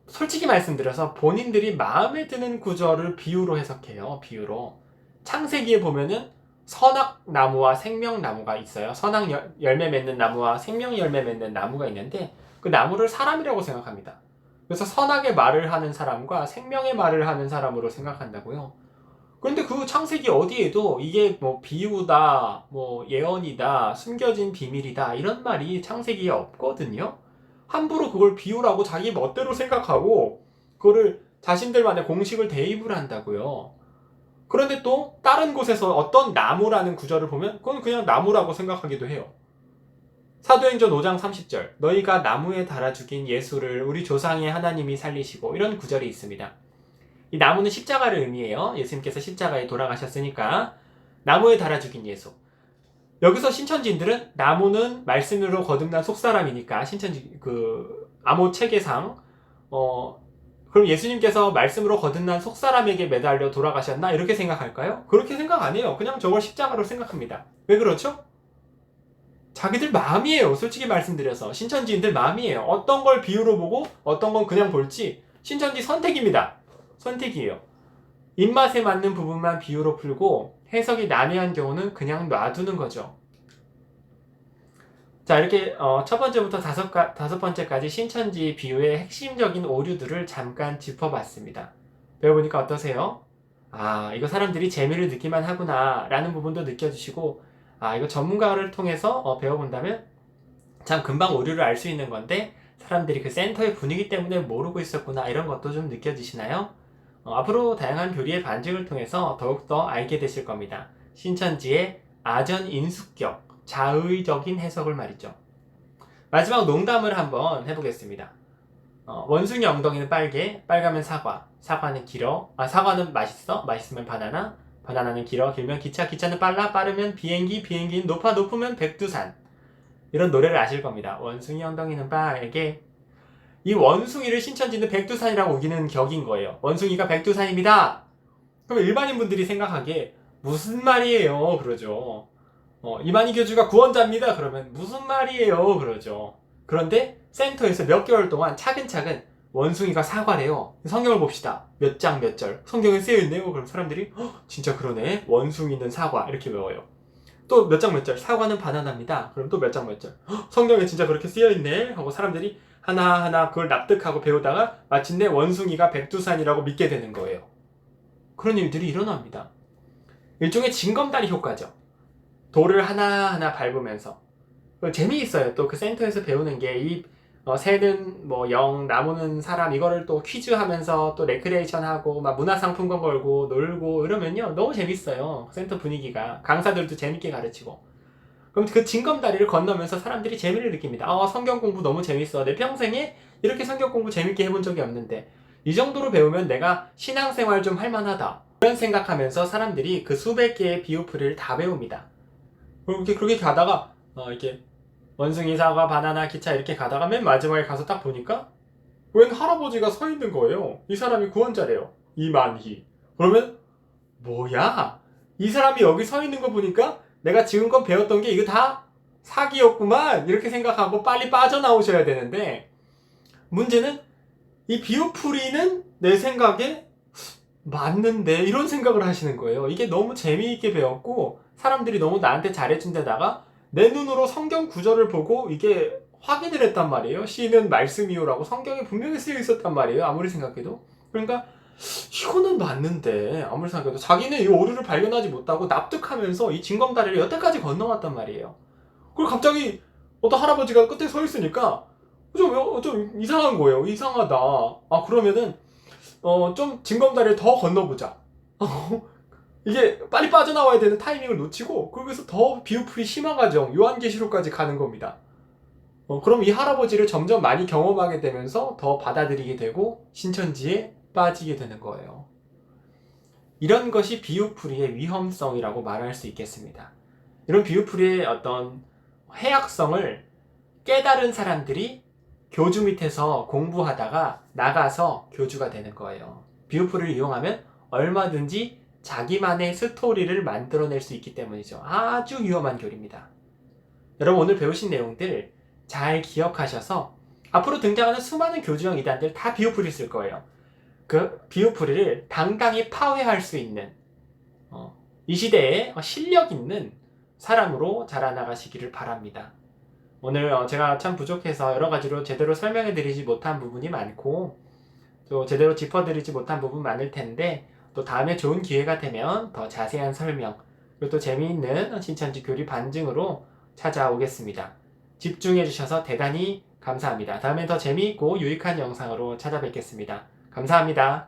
S1: 솔직히 말씀드려서 본인들이 마음에 드는 구절을 비유로 해석해요. 비유로. 창세기에 보면은 선악나무와 생명나무가 있어요. 선악 열매 맺는 나무와 생명 열매 맺는 나무가 있는데 그 나무를 사람이라고 생각합니다. 그래서 선악의 말을 하는 사람과 생명의 말을 하는 사람으로 생각한다고요. 그런데 그 창세기 어디에도 이게 뭐 비유다, 뭐 예언이다, 숨겨진 비밀이다 이런 말이 창세기에 없거든요. 함부로 그걸 비유라고 자기 멋대로 생각하고 그거를 자신들만의 공식을 대입을 한다고요. 그런데 또 다른 곳에서 어떤 나무라는 구절을 보면 그건 그냥 나무라고 생각하기도 해요. 사도행전 5장 30절 너희가 나무에 달아 죽인 예수를 우리 조상의 하나님이 살리시고 이런 구절이 있습니다. 이 나무는 십자가를 의미해요. 예수님께서 십자가에 돌아가셨으니까 나무에 달아 죽인 예수. 여기서 신천지인들은 나무는 말씀으로 거듭난 속사람이니까 신천지 암호 체계상 그럼 예수님께서 말씀으로 거듭난 속사람에게 매달려 돌아가셨나? 이렇게 생각할까요? 그렇게 생각 안 해요. 그냥 저걸 십자가로 생각합니다. 왜 그렇죠? 자기들 마음이에요. 솔직히 말씀드려서 신천지인들 마음이에요. 어떤 걸 비유로 보고 어떤 건 그냥 볼지 신천지 선택입니다. 선택이에요. 입맛에 맞는 부분만 비유로 풀고 해석이 난해한 경우는 그냥 놔두는 거죠. 자, 이렇게 첫 번째부터 다섯 번째까지 신천지 비유의 핵심적인 오류들을 잠깐 짚어봤습니다. 배워보니까 어떠세요? 아, 이거 사람들이 재미를 느끼만 하구나 라는 부분도 느껴주시고 아, 이거 전문가를 통해서 배워본다면 참 금방 오류를 알 수 있는 건데 사람들이 그 센터의 분위기 때문에 모르고 있었구나 이런 것도 좀 느껴지시나요? 앞으로 다양한 교리의 반증을 통해서 더욱더 알게 되실 겁니다. 신천지의 아전인수격, 자의적인 해석을 말이죠. 마지막 농담을 한번 해보겠습니다. 원숭이 엉덩이는 빨개, 빨가면 사과, 사과는 길어, 사과는 맛있어, 맛있으면 바나나, 바나나는 길어, 길면 기차, 기차는 빨라, 빠르면 비행기, 비행기는 높아, 높으면 백두산. 이런 노래를 아실 겁니다. 원숭이 엉덩이는 빨개. 이 원숭이를 신천지는 백두산이라고 우기는 격인 거예요. 원숭이가 백두산입니다. 그럼 일반인 분들이 생각하기에 무슨 말이에요? 그러죠. 이만희 교주가 구원자입니다. 그러면 무슨 말이에요? 그러죠. 그런데 센터에서 몇 개월 동안 차근차근 원숭이가 사과래요. 성경을 봅시다. 몇 장 몇 절. 성경에 쓰여있네요. 그럼 사람들이 진짜 그러네. 원숭이는 사과. 이렇게 외워요. 또 몇 장 몇 절. 사과는 바나나입니다. 그럼 또 몇 장 몇 절. 성경에 진짜 그렇게 쓰여있네. 하고 사람들이 하나하나 그걸 납득하고 배우다가 마침내 원숭이가 백두산이라고 믿게 되는 거예요. 그런 일들이 일어납니다. 일종의 징검다리 효과죠. 돌을 하나하나 밟으면서 재미있어요. 또 그 센터에서 배우는 게 이 새는 뭐 영, 나무는 사람 이거를 또 퀴즈하면서 또 레크레이션 하고 막 문화상품권 걸고 놀고 이러면요 너무 재밌어요. 센터 분위기가 강사들도 재밌게 가르치고 그럼 그 징검다리를 건너면서 사람들이 재미를 느낍니다. 성경 공부 너무 재밌어. 내 평생에 이렇게 성경 공부 재밌게 해본 적이 없는데 이 정도로 배우면 내가 신앙생활 좀 할만하다. 이런 생각하면서 사람들이 그 수백 개의 비유풀이를 다 배웁니다. 그렇게 가다가 이렇게 원숭이, 사과, 바나나, 기차 이렇게 가다가 맨 마지막에 가서 딱 보니까 웬 할아버지가 서 있는 거예요. 이 사람이 구원자래요. 이만희. 그러면 뭐야? 이 사람이 여기 서 있는 거 보니까 내가 지금껏 배웠던 게 이거 다 사기였구만 이렇게 생각하고 빨리 빠져나오셔야 되는데 문제는 이 비유풀이는 내 생각에 맞는데 이런 생각을 하시는 거예요. 이게 너무 재미있게 배웠고 사람들이 너무 나한테 잘해준 데다가 내 눈으로 성경 구절을 보고 이게 확인을 했단 말이에요. 시는 말씀이요라고 성경에 분명히 쓰여 있었단 말이에요. 아무리 생각해도 그러니까 이거는 맞는데 아무리 생각해도 자기는 이 오류를 발견하지 못하고 납득하면서 이 징검다리를 여태까지 건너왔단 말이에요. 그리고 갑자기 어떤 할아버지가 끝에 서 있으니까 좀 이상한 거예요. 이상하다. 아 그러면은 좀 징검다리를 더 건너보자. 이게 빨리 빠져나와야 되는 타이밍을 놓치고 거기서 더 비유풀이 심화 과정 요한계시록까지 가는 겁니다. 그럼 이 할아버지를 점점 많이 경험하게 되면서 더 받아들이게 되고 신천지에 빠지게 되는 거예요. 이런 것이 비유풀이의 위험성이라고 말할 수 있겠습니다. 이런 비유풀이의 어떤 해악성을 깨달은 사람들이 교주 밑에서 공부하다가 나가서 교주가 되는 거예요. 비유풀이를 이용하면 얼마든지 자기만의 스토리를 만들어낼 수 있기 때문이죠. 아주 위험한 교리입니다. 여러분 오늘 배우신 내용들 잘 기억하셔서 앞으로 등장하는 수많은 교주형 이단들 다 비유풀이 쓸 거예요. 그 비유풀이를 당당히 파회할 수 있는 이 시대에 실력 있는 사람으로 자라나가시기를 바랍니다. 오늘 제가 참 부족해서 여러 가지로 제대로 설명해 드리지 못한 부분이 많고 또 제대로 짚어드리지 못한 부분 많을 텐데 또 다음에 좋은 기회가 되면 더 자세한 설명 그리고 또 재미있는 신천지 교리 반증으로 찾아오겠습니다. 집중해 주셔서 대단히 감사합니다. 다음에 더 재미있고 유익한 영상으로 찾아뵙겠습니다. 감사합니다.